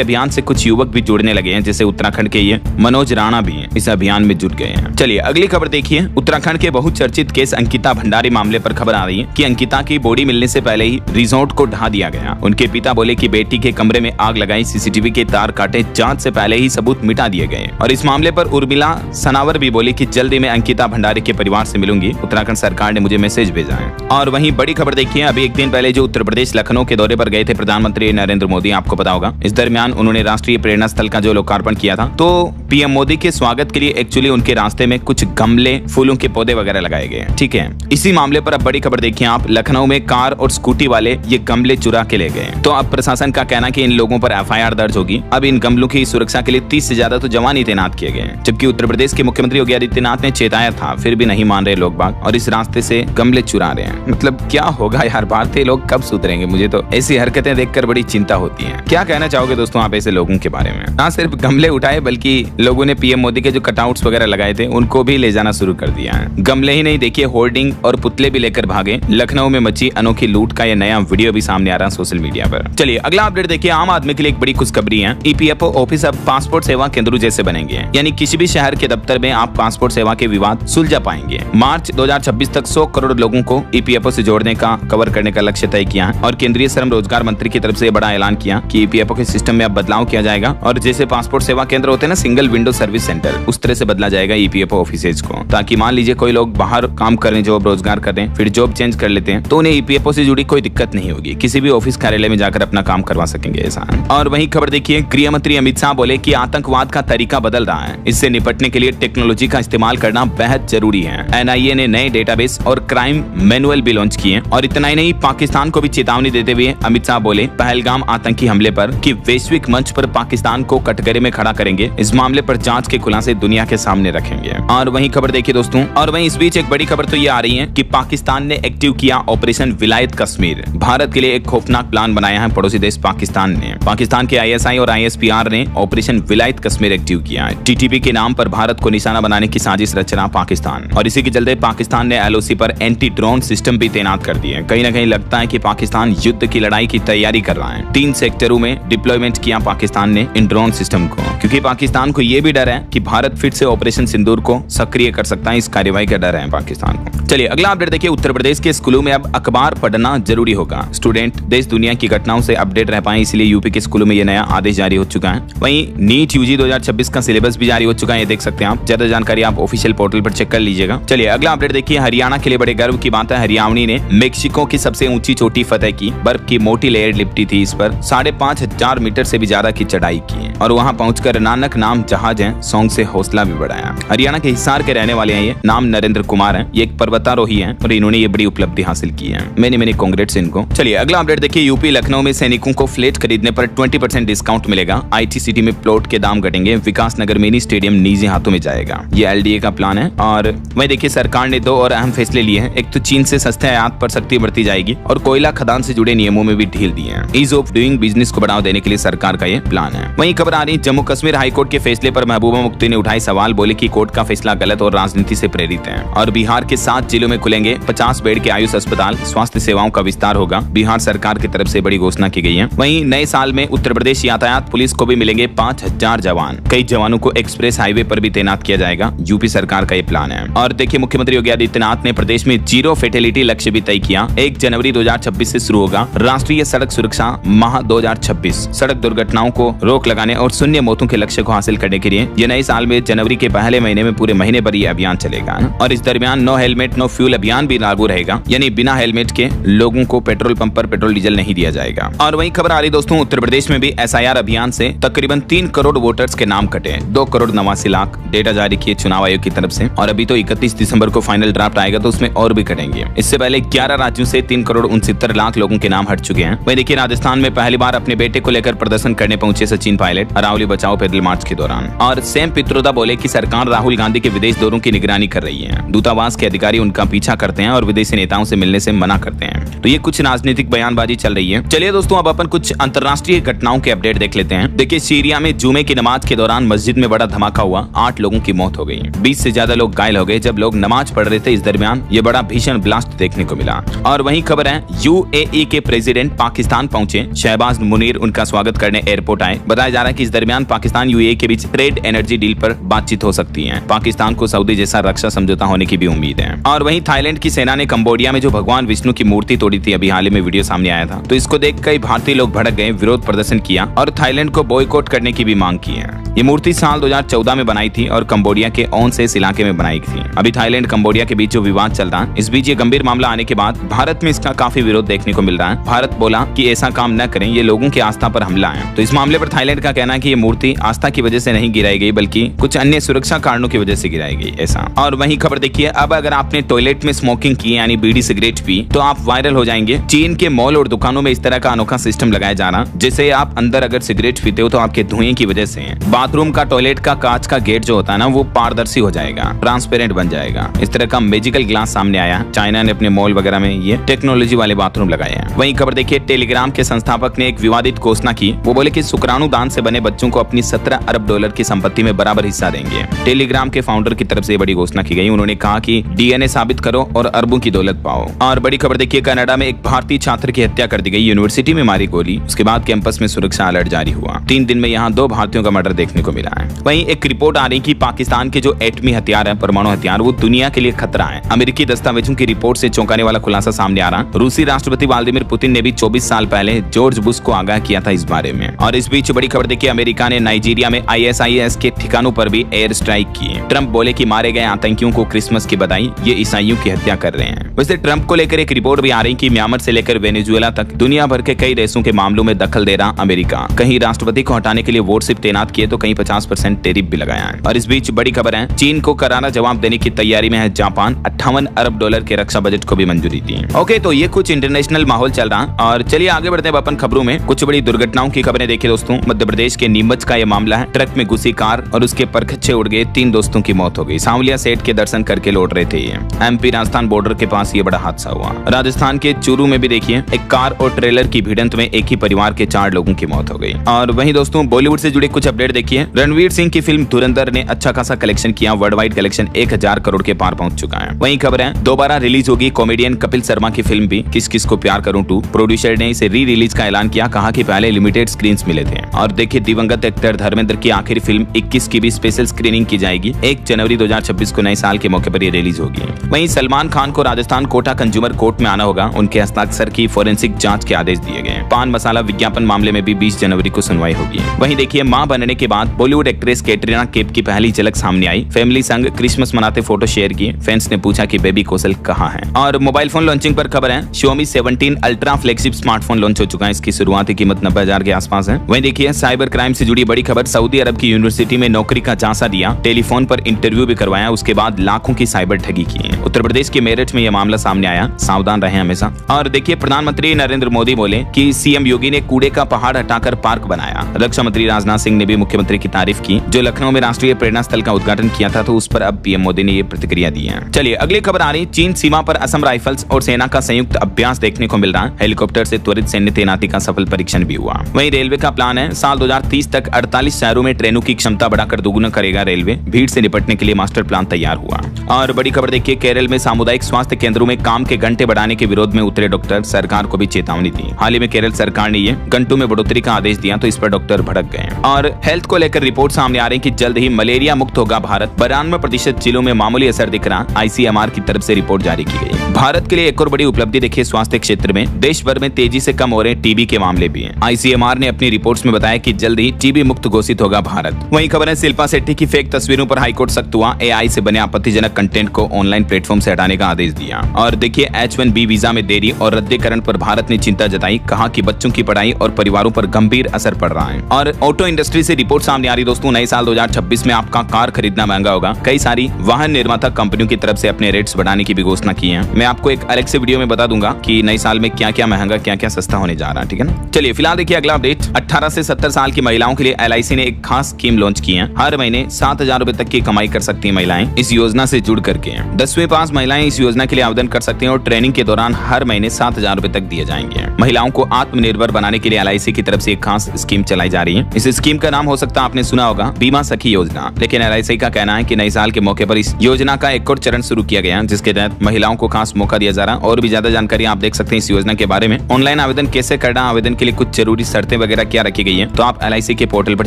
अभियान से कुछ युवक भी जुड़ने लगे हैं, जैसे उत्तराखंड के ये मनोज राणा भी इस अभियान में जुट गए हैं। चलिए अगली खबर देखिए। उत्तराखंड के बहुचर्चित केस अंकिता भंडारी मामले पर खबर आ रही है कि अंकिता की बॉडी मिलने से पहले ही रिजॉर्ट को ढा दिया गया। उनके पिता बोले कि बेटी के कमरे में आग लगाई, सीसीटीवी के तार काटे, जांच से पहले ही सबूत मिटा दिए गए। और इस मामले पर उर्मिला सनावर भी बोली कि जल्दी मैं अंकिता भंडारी के परिवार से मिलूंगी, उत्तराखंड सरकार ने मुझे मैसेज भेजा है। और वहीं बड़ी खबर देखिए, अभी एक दिन पहले जो उत्तर प्रदेश लखनऊ के दौरे पर गए थे प्रधानमंत्री नरेंद्र मोदी, आपको पता होगा, इस दरमियान उन्होंने राष्ट्रीय प्रेरणा स्थल का जो लोकार्पण किया था। तो पीएम मोदी के स्वागत के लिए एक्चुअली उनके रास्ते में कुछ गमले, फूलों के पौधे वगैरह लगाए गए, ठीक है। इसी मामले पर अब बड़ी खबर देखिए आप, लखनऊ में कार और स्कूटी वाले ये गमले चुरा के ले गए। तो अब प्रशासन का कहना कि इन लोगों पर एफआईआर दर्ज होगी। अब इन गमलों की सुरक्षा के लिए 30 से ज्यादा तो जवान ही तैनात किए गए, जबकि उत्तर प्रदेश के मुख्यमंत्री योगी आदित्यनाथ ने चेताया था, फिर भी नहीं मान रहे लोग बाग और इस रास्ते से गमले चुरा रहे हैं। मतलब क्या होगा यार, भारतीय लोग कब सुधरेंगे? मुझे तो ऐसी हरकतें देखकर बड़ी चिंता होती है। क्या कहना चाहोगे दोस्तों आप ऐसे लोगों के बारे में? ना सिर्फ गमले उठाए बल्कि लोगों ने पीएम मोदी के जो कटआउट्स वगैरह लगाए थे उनको भी ले जाना शुरू कर दिया है। गमले ही नहीं, देखिए होर्डिंग और पुतले भी लेकर भागे। लखनऊ में मची अनोखी लूट का यह नया वीडियो भी सामने आ रहा है सोशल मीडिया पर। चलिए अगला अपडेट देखिए, आम आदमी के लिए एक बड़ी खुशखबरी है। ईपीएफओ ऑफिस अब पासपोर्ट सेवा केंद्रों जैसे बनेंगे, यानी किसी भी शहर के दफ्तर में आप पासपोर्ट सेवा के विवाद सुलझा पाएंगे। मार्च 2026 तक 100 करोड़ लोगों को ईपीएफओ से जोड़ने का, कवर करने का लक्ष्य तय किया है। और केंद्रीय श्रम रोजगार मंत्री की तरफ से बड़ा ऐलान किया कि ईपीएफओ के सिस्टम में अब बदलाव किया जाएगा और जैसे पासपोर्ट सेवा केंद्र होते हैं ना, सिंगल विंडो सर्विस सेंटर, उस तरह से बदला जाएगा ईपीएफओ ऑफिसेज को, ताकि मान लीजिए कोई लोग बाहर काम कर रहे हैं, जॉब रोजगार कर रहे हैं, फिर जॉब चेंज कर लेते हैं, तो उन्हें ईपीएफओ से जुड़ी कोई दिक्कत नहीं होगी, किसी भी ऑफिस कार्यालय में जाकर अपना काम करवा सकेंगे ऐसा। और वहीं खबर देखिए, गृह मंत्री अमित शाह बोले कि आतंकवाद का तरीका बदल रहा है, इससे निपटने के लिए टेक्नोलॉजी का इस्तेमाल करना बेहद जरूरी है। एनआईए ने नए डेटाबेस और क्राइम मैनुअल भी लॉन्च किए। और इतना ही नहीं, पाकिस्तान को भी चेतावनी देते हुए अमित शाह बोले पहलगाम आतंकी हमले पर कि वैश्विक मंच पर पाकिस्तान को कटघरे में खड़ा करेंगे, इस मामले पर जांच के खुलासे दुनिया के सामने रखेंगे। और वहीं खबर देखिए दोस्तों, और वहीं इस बीच एक बड़ी खबर तो ये आ रही है कि पाकिस्तान ने एक्टिव किया ऑपरेशन विलायत कश्मीर। भारत के लिए एक खौफनाक प्लान बनाया है पड़ोसी देश पाकिस्तान ने। पाकिस्तान के आईएसआई और आईएसपीआर ने ऑपरेशन विलायत कश्मीर एक्टिव किया है। टीटीपी के नाम पर भारत को निशाना बनाने की साजिश रच रहा पाकिस्तान, और इसी के चलते पाकिस्तान ने एलओसी पर एंटी ड्रोन सिस्टम भी तैनात कर दिए। कहीं ना कहीं लगता है कि पाकिस्तान युद्ध की लड़ाई की तैयारी कर रहा है। 3 सेक्टरों में डिप्लॉयमेंट किया पाकिस्तान ने इन ड्रोन सिस्टम को, क्योंकि पाकिस्तान को यह भी डर है कि भारत फिर से ऑपरेशन सिंदूर को सक्रिय कर सकता है। इस कार्यवाही का डर है पाकिस्तान को। चलिए अगला अपडेट देखिए, उत्तर प्रदेश के स्कूलों में अब अखबार पढ़ना जरूरी होगा। स्टूडेंट देश दुनिया की घटनाओं से अपडेट रह पाए, इसलिए यूपी के स्कूलों में यह नया आदेश जारी हो चुका है। वहीं नीट यूजी 2026 का सिलेबस भी जारी हो चुका है, ये देख सकते हैं आप। ज्यादा जानकारी आप ऑफिशियल पोर्टल पर चेक कर लीजिएगा। चलिए अगला अपडेट देखिए, हरियाणा के लिए बड़े गर्व की बात है। हरियाणवी ने मेक्सिको की सबसे ऊंची चोटी फतेह की। बर्फ की मोटी लेयर लिपटी थी इस पर। 5,500 मीटर से भी ज्यादा की चढ़ाई की और वहां पहुंचकर नानक नाम जहाज है सॉन्ग से हौसला भी बढ़ाया। हरियाणा के हिसार के रहने वाले हैं, ये नाम नरेंद्र कुमार है। ये एक पर्वतारोही है और इन्होंने ये बड़ी उपलब्धि हासिल की है। मैंने कांग्रेट्स इनको। चलिए अगला अपडेट देखिए, यूपी लखनऊ में सैनिकों को फ्लैट खरीदने पर 20% डिस्काउंट मिलेगा। आईटी सिटी में प्लॉट के दाम घटेंगे। विकास नगर मिनी स्टेडियम निजी हाथों में जाएगा, ये एलडीए का प्लान है। और वहीं देखिए, सरकार ने 2 और अहम फैसले लिए हैं। एक तो चीन से सस्ते आयात पर सख्ती बढ़ती जाएगी और कोयला खदान से जुड़े नियमों में भी ढील दी है। ईज ऑफ डूइंग बिजनेस को बढ़ावा देने के लिए सरकार का ये प्लान है। वहीं खबर आ रही जम्मू कश्मीर हाईकोर्ट के फैसले पर महबूबा मुफ्ती ने उठाई सवाल। बोले कि कोर्ट का फैसला गलत और राजनीति से प्रेरित है। और बिहार के 7 जिलों में खुलेंगे 50 बेड के आयुष अस्पताल। स्वास्थ्य सेवाओं का विस्तार होगा, बिहार सरकार की तरफ से बड़ी घोषणा की गई है। वहीं नए साल में उत्तर प्रदेश यातायात पुलिस को भी मिलेंगे 5000 जवान। कई जवानों को एक्सप्रेस हाईवे पर भी तैनात किया जाएगा, यूपी सरकार का ये प्लान है। और देखिए, मुख्यमंत्री योगी आदित्यनाथ ने प्रदेश में 0 फेटेलिटी लक्ष्य भी तय किया। 1 जनवरी 2026 से शुरू होगा राष्ट्रीय सड़क सुरक्षा माह 2026। सड़क दुर्घटनाओं को रोक लगाने और शून्य मौतों के लक्ष्य को हासिल करने के लिए ये नए साल में जनवरी के पहले महीने में पूरे महीने पर यह अभियान चलेगा। और इस दरमियान नो हेलमेट नो फ्यूल अभियान भी लागू रहेगा, यानी बिना हेलमेट के लोगों को पेट्रोल पंप पर पेट्रोल डीजल नहीं दिया जाएगा। और वहीं खबर आ रही दोस्तों, उत्तर प्रदेश में भी एसआईआर अभियान से तकरीबन 3 करोड़ वोटर्स के नाम कटे। 2 करोड़ 89 लाख डेटा जारी किए चुनाव आयोग की तरफ से। और अभी तो 31 दिसंबर को फाइनल ड्राफ्ट आएगा, तो उसमें और भी कटेंगे। इससे पहले 11 राज्यों से 3 करोड़ 69 लाख लोगों के नाम हट चुके हैं। वहीं देखिए, राजस्थान में पहली बार अपने बेटे को लेकर प्रदर्शन करने पहुंचे सचिन पायलट अरावली बचाओ पैदल मार्च के दौरान। और सेम पित्रोदा बोले बोले कि सरकार राहुल गांधी के विदेश दौरों की निगरानी कर रही है। दूतावास के अधिकारी उनका पीछा करते हैं और विदेशी नेताओं से मिलने से मना करते हैं। तो ये कुछ राजनीतिक बयानबाजी चल रही है। चलिए दोस्तों, अब अपन कुछ अंतर्राष्ट्रीय घटनाओं के अपडेट देख लेते हैं। देखिए, सीरिया में जुमे की नमाज के दौरान मस्जिद में बड़ा धमाका हुआ, 8 लोगों की मौत हो गई, 20 से ज्यादा लोग घायल हो गए। जब लोग नमाज पढ़ रहे थे, इस दरमियान ये बड़ा भीषण ब्लास्ट देखने को मिला। और वहीं खबर है, यूएई के प्रेसिडेंट पाकिस्तान पहुंचे, शहबाज मुनीर उनका स्वागत करने एयरपोर्ट आए। बताया जा रहा है कि इस दरमियान पाकिस्तान यूएई के बीच ट्रेड एनर्जी डील पर बातचीत हो सकती है। पाकिस्तान को सऊदी जैसा रक्षा समझौता होने की भी उम्मीद है। और वहीं थाईलैंड की सेना ने कंबोडिया में जो भगवान विष्णु की मूर्ति तोड़ी थी, अभी हाल ही में वीडियो सामने आया था, तो इसको देख कई भारतीय लोग भड़क गए, विरोध प्रदर्शन किया और थाईलैंड को बॉयकॉट करने की भी मांग की है। ये मूर्ति साल 2014 में बनाई थी और कंबोडिया के ओन से इस इलाके में बनाई थी। अभी थाईलैंड कंबोडिया के बीच जो विवाद चल रहा है, इस बीच ये गंभीर मामला आने के बाद भारत में इसका काफी विरोध देखने को मिल रहा है। भारत बोला कि ऐसा काम न करें, ये लोगों की आस्था पर हमला है। तो इस मामले पर थाईलैंड का कहना है कि ये मूर्ति आस्था की वजह से नहीं गिराई गई, बल्कि कुछ अन्य सुरक्षा कारणों की वजह से गिराई गई ऐसा। और वहीं खबर देखिए, अब अगर आपने टॉयलेट में स्मोकिंग की यानी बीड़ी सिगरेट पी तो आप वायरल हो जाएंगे। चीन के मॉल और दुकानों में इस तरह का अनोखा सिस्टम लगाया जा रहा, जिससे आप अंदर अगर सिगरेट पीते हो तो आपके धुएं की वजह से बाथरूम का टॉयलेट का कांच का गेट जो होता है ना, वो पारदर्शी हो जाएगा, ट्रांसपेरेंट बन जाएगा। इस तरह का मैजिकल ग्लास सामने आया। चाइना ने अपने मॉल वगैरह में ये टेक्नोलॉजी वाले बाथरूम लगाए हैं। वहीं खबर देखिए, टेलीग्राम के संस्थापक ने एक विवादित घोषणा की। वो बोले कि शुक्राणु दान से बने बच्चों को अपनी 17 अरब डॉलर की संपत्ति में बराबर हिस्सा देंगे। टेलीग्राम के फाउंडर की तरफ से बड़ी घोषणा की गई। उन्होंने कहा कि डीएनए साबित करो और अरबों की दौलत पाओ। और बड़ी खबर देखिए, कनाडा में एक भारतीय छात्र की हत्या कर दी गई, यूनिवर्सिटी में मारी गोली। उसके बाद कैंपस में सुरक्षा अलर्ट जारी हुआ। 3 दिन में यहाँ 2 भारतीयों का मर्डर देखने को मिला है। वहीं एक रिपोर्ट आ रही कि पाकिस्तान के जो एटमी हथियार है, परमाणु हथियार, वो दुनिया के लिए खतरा है। अमेरिकी दस्तावेजों की रिपोर्ट से चौंकाने वाला खुलासा सामने आ रहा। रूसी राष्ट्रपति व्लादिमीर पुतिन ने भी 24 साल पहले जॉर्ज बुश को आगाह किया था इस बारे में। और इस बीच बड़ी खबर देखिए, अमेरिका ने नाइजीरिया में ISIS के ठिकानों पर भी एयर स्ट्राइक किए। ट्रंप बोले कि मारे गए आतंकियों को क्रिसमस की बधाई, ये ईसाइयों की हत्या कर रहे हैं। वैसे ट्रंप को लेकर एक रिपोर्ट भी आ रही कि म्यांमार से लेकर वेनेजुएला तक दुनिया भर के कई देशों के मामलों में दखल दे रहा अमेरिका। कहीं राष्ट्रपति को हटाने के लिए वॉरशिप तैनात किए तो कहीं 50% टेरिफ भी लगाया है। और इस बीच बड़ी खबर है, चीन को करारा जवाब देने की तैयारी में है जापान। 58 अरब डॉलर के रक्षा बजट को भी मंजूरी दी। ओके, तो ये कुछ इंटरनेशनल माहौल चल रहा। और चलिए आगे बढ़ते हैं अपन खबरों में। कुछ बड़ी दुर्घटनाओं की खबरें देखिए दोस्तों। मध्य प्रदेश के नीमच का यह मामला है। ट्रक में घुसी कार और उसके परखच्चे उड़ गए, 3 दोस्तों की मौत हो गई। सांवलिया सेठ के दर्शन करके लौट रहे थे ये। MP राजस्थान बॉर्डर के पास ये बड़ा हादसा हुआ। राजस्थान के चूरू में भी देखिए, एक कार और ट्रेलर की भिड़ंत में एक ही परिवार के 4 लोगों की मौत हो गई। और वहीं दोस्तों, बॉलीवुड से जुड़े कुछ अपडेट देखिए। रणवीर सिंह की फिल्म धुरंधर ने अच्छा खासा कलेक्शन किया। वर्ल्ड वाइड कलेक्शन 1000 करोड़ के पार पहुंच चुका है। वहीं खबर है, दोबारा रिलीज होगी कॉमेडियन कपिल शर्मा की फिल्म भी, किस किस को प्यार करूं 2। प्रोड्यूसर ने इसे री रिलीज का ऐलान किया। कहा कि पहले लिमिटेड स्क्रीन्स मिले थे। और देखिए, दिवंगत एक्टर धर्मेंद्र की आखिरी फिल्म 21 की भी स्पेशल स्क्रीनिंग की जाएगी। 1 जनवरी 2026 को नए साल के मौके पर ये रिलीज होगी। वहीं सलमान खान को राजस्थान कोटा कंज्यूमर कोर्ट में आना होगा। उनके हस्ताक्षर की फोरेंसिक जांच के आदेश दिए गए। पान मसाला विज्ञापन मामले में भी 20 जनवरी को सुनवाई होगी। वहीं देखिए, मां बनने के बाद बॉलीवुड एक्ट्रेस कैटरीना कैफ की पहली झलक सामने आई। फैमिली संग क्रिसमस मनाते फोटो शेयर किए। फैंस ने पूछा कि बेबी कौशल कहां है। और मोबाइल फोन लॉन्चिंग पर खबर है, Xiaomi 17 ultra flagship smartphone launch हो चुका है। इसकी शुरुआती कीमत 90,000 के आसपास है। वहीं देखिए, साइबर क्राइम से जुड़ी बड़ी खबर, सऊदी अरब की यूनिवर्सिटी में नौकरी का झांसा दिया, टेलीफोन पर इंटरव्यू भी करवाया, उसके बाद लाखों की साइबर ठगी की। उत्तर प्रदेश के मेरठ में यह मामला सामने आया। सावधान रहें हमेशा। और देखिए, प्रधानमंत्री नरेंद्र मोदी बोले कि CM योगी ने कूड़े का पहाड़ हटाकर पार्क बनाया। रक्षा मंत्री राजनाथ सिंह ने भी मुख्यमंत्री की तारीफ की। जो लखनऊ में राष्ट्रीय प्रेरणा स्थल का उद्घाटन किया था, तो उस पर अब PM मोदी ने ये प्रतिक्रिया दी है। चलिए अगली खबर आ रही, चीन सीमा पर असम राइफल्स और सेना का संयुक्त अभ्यास देखने को मिल रहा है। हेलीकॉप्टर से त्वरित सैन्य तैनाती का सफल परीक्षण भी हुआ। वहीं रेलवे का प्लान है, साल 2030 तक 48 शहरों में ट्रेनों की क्षमता बढ़ाकर दोगुना करेगा रेलवे। भीड़ से निपटने के लिए मास्टर प्लान तैयार हुआ। और बड़ी खबर देखिए, केरल में सामुदायिक स्वास्थ्य केंद्रों में काम के घंटे बढ़ाने के विरोध में उतरे डॉक्टर। सरकार को भी चेतावनी दी। हाल ही में केरल सरकार ने ये घंटों में बढ़ोतरी का आदेश दिया, तो इस पर डॉक्टर भड़क गए। और हेल्थ को लेकर रिपोर्ट सामने आ रही कि जल्द ही मलेरिया मुक्त होगा भारत। 92% जिलों में मामूली असर दिख रहा। ICMR की तरफ से रिपोर्ट जारी की गई। भारत के लिए एक और बड़ी उपलब्धि देखिए, स्वास्थ्य क्षेत्र में देश भर में तेजी से कम हो रहे TB के मामले भी हैं। ICMR ने अपनी रिपोर्ट्स में बताया कि जल्द ही TB मुक्त घोषित होगा भारत। वहीं खबर है, शिल्पा शेट्टी की फेक तस्वीरों पर हाईकोर्ट सख्त हुआ। AI से बने आपत्तिजनक कंटेंट को ऑनलाइन प्लेटफॉर्म से हटाने का आदेश दिया। और देखिए, H1B वीजा में देरी और रद्दीकरण पर भारत ने चिंता जताई। कहा कि बच्चों की पढ़ाई और परिवारों पर गंभीर असर पड़ रहा है। और ऑटो इंडस्ट्री से रिपोर्ट सामने आ रही दोस्तों, नए साल 2026 में आपका कार खरीदना महंगा होगा। कई सारी वाहन निर्माता कंपनियों की तरफ से अपने रेट्स बढ़ाने की भी घोषणा की है। मैं आपको एक अलग से वीडियो में बता दूंगा कि नए साल में क्या क्या महंगा क्या क्या सस्ता होने जा रहा है, ठीक है ना। चलिए फिलहाल देखिए अगला अपडेट। 18 से 70 साल की महिलाओं के लिए LIC ने एक खास स्कीम लॉन्च की है। हर महीने महीने 7,000 रुपए तक की कमाई कर सकती हैं महिलाएं इस योजना से जुड़ करके। 10वीं पास महिलाएं इस योजना के लिए आवेदन कर सकती हैं और ट्रेनिंग के दौरान हर महीने 7,000 रुपए तक दिए जाएंगे। महिलाओं को आत्मनिर्भर बनाने के लिए LIC की तरफ से एक खास स्कीम चलाई जा रही है। इस स्कीम का नाम हो सकता है आपने सुना होगा बीमा सखी योजना, लेकिन LIC का कहना है कि नए साल के मौके पर इस योजना का एक और चरण शुरू किया गया जिसके तहत महिलाओं को खास मौका दिया जा रहा है। और भी ज्यादा जानकारी आप देख सकते हैं इस योजना के बारे में। ऑनलाइन आवेदन कैसे करना, आवेदन के लिए कुछ जरूरी शर्तें वगैरह क्या रखी गई है, तो आप LIC के पोर्टल पर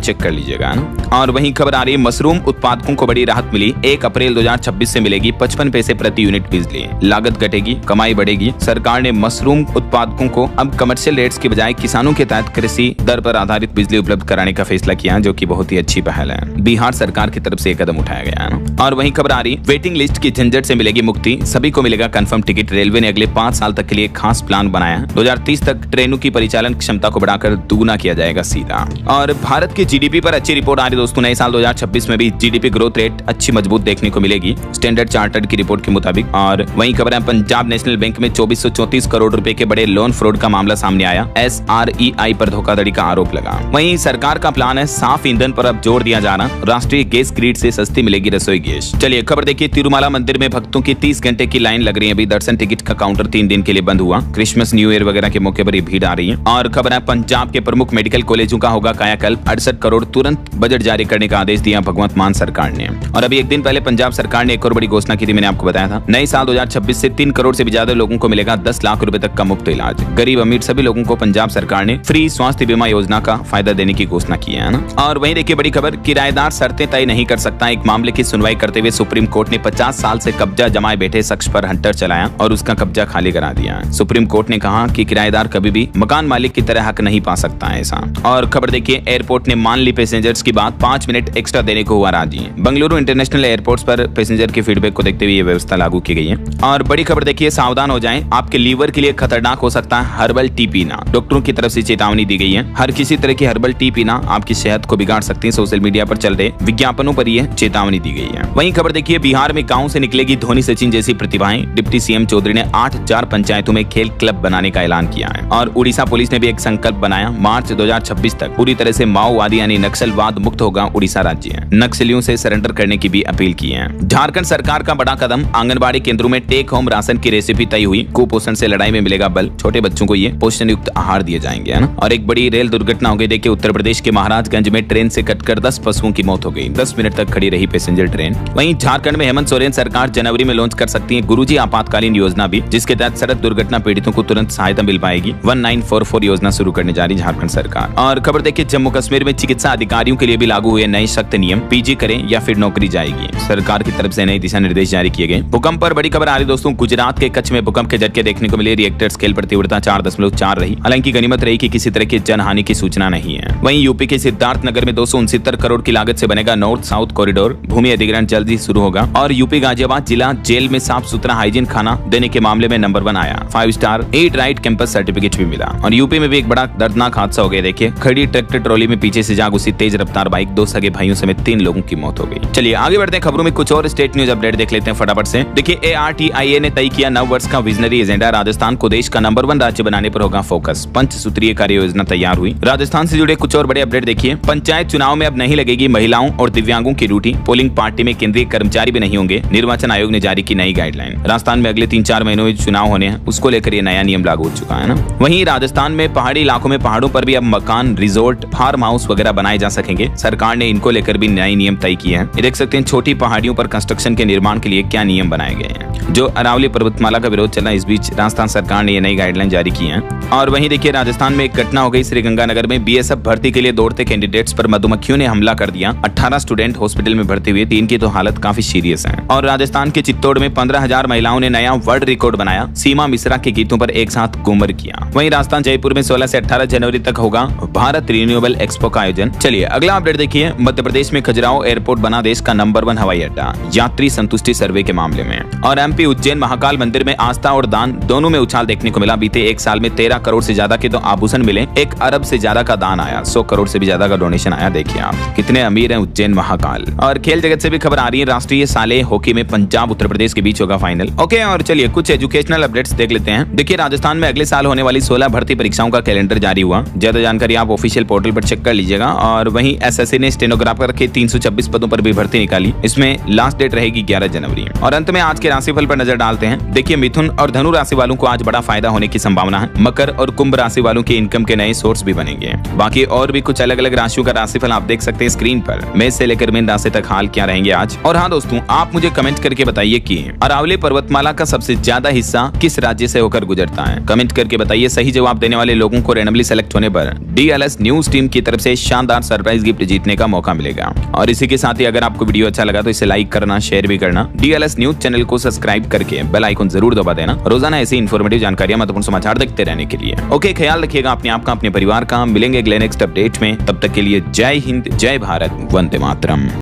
चेक कर लीजिएगा ना। और वहीं खबर आ रही है मशरूम उत्पादकों को बड़ी राहत मिली। 1 अप्रैल 2026 से मिलेगी 55 पैसे प्रति यूनिट बिजली। लागत घटेगी, कमाई बढ़ेगी। सरकार ने मशरूम उत्पादकों को अब कमर्शियल रेट्स की बजाय किसानों के तहत कृषि दर पर आधारित बिजली उपलब्ध कराने का फैसला किया, जो कि बहुत ही अच्छी पहल है। बिहार सरकार की तरफ से एक कदम उठाया गया है। और वहीं खबर आ रही वेटिंग लिस्ट की झंझट से मिलेगी मुक्ति, सभी को मिलेगा कंफर्म टिकट। रेलवे ने अगले 5 साल तक के लिए खास प्लान बनाया है। 2030 तक ट्रेनों की परिचालन क्षमता को बढ़ाकर दुगुना किया जाएगा सीधा। और भारत की GDP पर अच्छी रिपोर्ट आ रही दोस्तों। नए साल 2026 में भी GDP ग्रोथ रेट अच्छी मजबूत देखने को मिलेगी स्टैंडर्ड चार्टर्ड की रिपोर्ट के मुताबिक। और वहीं खबर है पंजाब नेशनल बैंक में 2434 करोड़ रुपए के बड़े लोन फ्रॉड का मामला सामने आया। SREI पर धोखाधड़ी का आरोप लगा। वहीं सरकार का प्लान है साफ ईंधन पर अब जोर दिया जाना। राष्ट्रीय गैस ग्रिड से सस्ती मिलेगी रसोई गैस। चलिए खबर देखिए, तिरुमाला मंदिर में भक्तों की 30 घंटे की लाइन लग रही है। अभी दर्शन टिकट का काउंटर 3 दिन के लिए बंद हुआ। क्रिसमस न्यू ईयर वगैरह के मौके पर भीड़ आ रही है। और खबर है पंजाब के प्रमुख मेडिकल कॉलेजों का होगा कायाकल्प। 68 करोड़ तुरंत बजट जारी करने का आदेश दिया भगवंत मान सरकार ने। और अभी एक दिन पहले पंजाब सरकार ने एक और बड़ी घोषणा की थी, मैंने आपको बताया था। नए साल 2026 से 3 करोड़ से भी ज्यादा लोगों को मिलेगा 10 लाख रुपए तक का मुफ्त इलाज। गरीब अमीर सभी लोगों को पंजाब सरकार ने फ्री स्वास्थ्य बीमा योजना का फायदा देने की घोषणा की है ना। और वहीं देखिए बड़ी खबर, किराएदार शर्तें तय नहीं कर सकता। एक मामले की सुनवाई करते हुए सुप्रीम कोर्ट ने 50 साल से कब्जा जमाए बैठे शख्स पर हंटर चलाया और उसका कब्जा खाली करा दिया। सुप्रीम कोर्ट ने कहा कि किराएदार कभी भी मकान मालिक की तरह हक नहीं पा सकता है ऐसा। और खबर देखिए, एयरपोर्ट ने मान ली पैसेंजर्स की बात, 5 मिनट एक्स्ट्रा देने को हुआ राजी। बेंगलुरु इंटरनेशनल एयरपोर्ट पर पैसेंजर के फीडबैक को देखते हुए ये व्यवस्था लागू की गई है। और बड़ी खबर देखिए, सावधान हो जाएं, आपके लीवर के लिए खतरनाक हो सकता है हर्बल टी पीना। डॉक्टरों की तरफ से चेतावनी दी गई है। हर किसी तरह की हर्बल टी पीना आपकी सेहत को बिगाड़ सकती है। सोशल मीडिया पर चल रहे विज्ञापनों पर यह चेतावनी दी गई है। वहीं खबर देखिए, बिहार में गांव से निकलेगी धोनी सचिन जैसी प्रतिभाएं। डिप्टी CM चौधरी ने 8,000 पंचायतों में खेल क्लब बनाने का ऐलान किया है। और उड़ीसा पुलिस ने भी एक संकल्प बनाया, मार्च 2026 तक पूरी तरह से माओवादी यानी नक्सलवाद मुक्त होगा उड़ीसा राज्य। नक्सलियों से सरेंडर करने की भी अपील की है। झारखंड सरकार का बड़ा कदम, आंगनबाड़ी केंद्रों में टेक होम राशन की रेसिपी तय हुई। कुपोषण से लड़ाई में मिलेगा बल, छोटे बच्चों को ये पोषण युक्त आहार दिए जाएंगे, है ना। और एक बड़ी रेल दुर्घटना हो गई। देखिए उत्तर प्रदेश के महाराजगंज में ट्रेन से कटकर 10 पशुओं की मौत हो गई। 10 मिनट तक खड़ी रही पैसेंजर ट्रेन। वहीं झारखंड में हेमंत सोरेन सरकार जनवरी में लॉन्च कर सकती है गुरुजी आपातकालीन योजना भी, जिसके तहत सड़क दुर्घटना पीड़ितों को तुरंत सहायता मिल पाएगी। 1944 योजना शुरू करने जा रही झारखंड सरकार। और खबर देखिए, जम्मू कश्मीर में चिकित्सा अधिकारियों के लिए भी लागू हुए नए सख्त नियम। PG करें या फिर नौकरी जाएगी। सरकार की तरफ से नए दिशा निर्देश जारी किए गए। भूकंप पर बड़ी खबर आ रही दोस्तों। गुजरात के कच्छ में भूकंप के झटके देखने को मिले। रिएक्टर स्केल पर तीव्रता 4.4 रही। हालांकि गनीमत रही कि किसी तरह की जनहानि की सूचना नहीं है। वहीं यूपी के सिद्धार्थनगर में 269 करोड़ की लागत से बनेगा नॉर्थ साउथ कॉरिडोर। भूमि अधिग्रहण जल्द ही शुरू होगा। और यूपी गाजियाबाद जिला जेल में साफ सुथरा हाइजीन खाना देने के मामले में नंबर 1 आया। 5 star eat right campus certificate भी मिला। और यूपी में भी एक बड़ा दर्दनाक हादसा हो गया। देखिए खड़ी ट्रैक्टर ट्रॉली में पीछे से जा घुसी तेज रफ्तार बाइक, 2 सगे भाइयों समेत 3 लोगों की मौत हो गई। चलिए आगे बढ़ते हैं खबरों में। कुछ और स्टेट न्यूज अपडेट देख लेते हैं फटाफट से। देखिए ARTIA ने तय किया नव वर्ष का विजनरी एजेंडा। राजस्थान को देश का नंबर 1 राज्य बनाने पर होगा फोकस। 5 सूत्रीय कार्य योजना तैयार हुई। राजस्थान से जुड़े कुछ और बड़े अपडेट देखिए। पंचायत चुनाव में अब नहीं लगेगी महिलाओं और दिव्यांगों की ड्यूटी। पोलिंग पार्टी में केंद्रीय कर्मचारी भी नहीं होंगे। निर्वाचन आयोग ने जारी की नई गाइडलाइन। राजस्थान में अगले 3-4 महीनों में चुनाव होने हैं, उसको लेकर ये नया नियम लागू हो चुका है ना। वहीं राजस्थान में पहाड़ी इलाकों में पहाड़ों पर भी अब मकान, रिजोर्ट, फार्म हाउस वगैरह बनाए जा सकेंगे। सरकार ने इनको लेकर भी नए नियम तय किए हैं। ये देख सकते हैं छोटी पहाड़ियों पर कंस्ट्रक्शन के निर्माण के लिए क्या नियम बनाए गए हैं। जो अरावली पर्वतमाला का विरोध चला, इस बीच राजस्थान सरकार ने ये नई गाइडलाइन जारी की है। और वहीं देखिए राजस्थान में एक घटना हो गई। श्रीगंगानगर में BSF भर्ती के लिए दौड़ते कैंडिडेट्स पर मधुमक्खियों ने हमला कर दिया। 18 स्टूडेंट हॉस्पिटल में भर्ती हुए, 3 की तो हालत काफी सीरियस है। और राजस्थान के चित्तौड़ में 15,000 महिलाओं ने नया वर्ल्ड रिकॉर्ड बनाया। सीमा मिश्रा के गीतों पर एक साथ घूमर किया। वहीं राजस्थान जयपुर में 16 से 18 जनवरी तक होगा भारत रिन्यूएबल एक्सपो का आयोजन। चलिए अगला अपडेट देखिए। मध्य प्रदेश में खजुराहो एयरपोर्ट बना देश का नंबर 1 हवाई अड्डा, यात्री संतुष्टि सर्वे के मामले में। और MP उज्जैन महाकाल मंदिर में आस्था और दान दोनों में उछाल देखने को मिला। बीते 1 साल में 13 करोड़ से ज्यादा के तो आभूषण मिले, 1 अरब से ज्यादा का दान आया, 100 करोड़ से भी ज्यादा का डोनेशन आया। देखिए आप कितने अमीर हैं उज्जैन महाकाल। और खेल जगत से भी खबर आ रही है। राष्ट्रीय साले हॉकी में पंजाब उत्तर प्रदेश के बीच होगा फाइनल। ओके, और चलिए कुछ एजुकेशनल अपडेट्स देख लेते हैं। देखिए राजस्थान में अगले साल होने वाली 16 भर्ती परीक्षाओं का कैलेंडर जारी हुआ। ज्यादा जानकारी आप ऑफिशियल पोर्टल पर चेक कर लीजिएगा। और वहीं SSC ने स्टेनोग्राफर के 326 पदों पर भी भर्ती निकाली। इसमें लास्ट डेट रहेगी 11 जनवरी। और अंत में आज के राशिफल पर नजर डालते हैं। देखिए, मिथुन और धनु राशि वालों को आज बड़ा फायदा होने की संभावना है। मकर और कुंभ राशि वालों के इनकम के नए सोर्स भी बनेंगे। बाकी और भी कुछ अलग अलग राशियों का राशिफल आप देख सकते हैं स्क्रीन पर। मेष से लेकर मीन राशि तक हाल क्या रहेंगे आज। और हाँ दोस्तों, आप मुझे कमेंट करके बताइए कि अरावली पर्वतमाला का सबसे ज्यादा हिस्सा किस राज्य से होकर गुजरता है। कमेंट करके बताइए। सही जवाब देने वाले लोगों को रैंडमली सेलेक्ट होने पर DLS न्यूज टीम की तरफ से शानदार सरप्राइज गिफ्ट जीतने का मौका मिलेगा। और इसी के साथ ही अगर आपको वीडियो अच्छा लगा तो इसे लाइक करना, शेयर भी करना। DLS न्यूज चैनल को सब्सक्राइब करके बेल आइकन जरूर दबा देना, रोजाना ऐसी इन्फॉर्मेटिव जानकारियां, महत्वपूर्ण समाचार देखते रहने के लिए। ओके, ख्याल रखिएगा अपने आप का, अपने परिवार का। मिलेंगे अगले नेक्स्ट अपडेट में। तब तक के लिए जय हिंद, जय भारत, वंदे मातरम।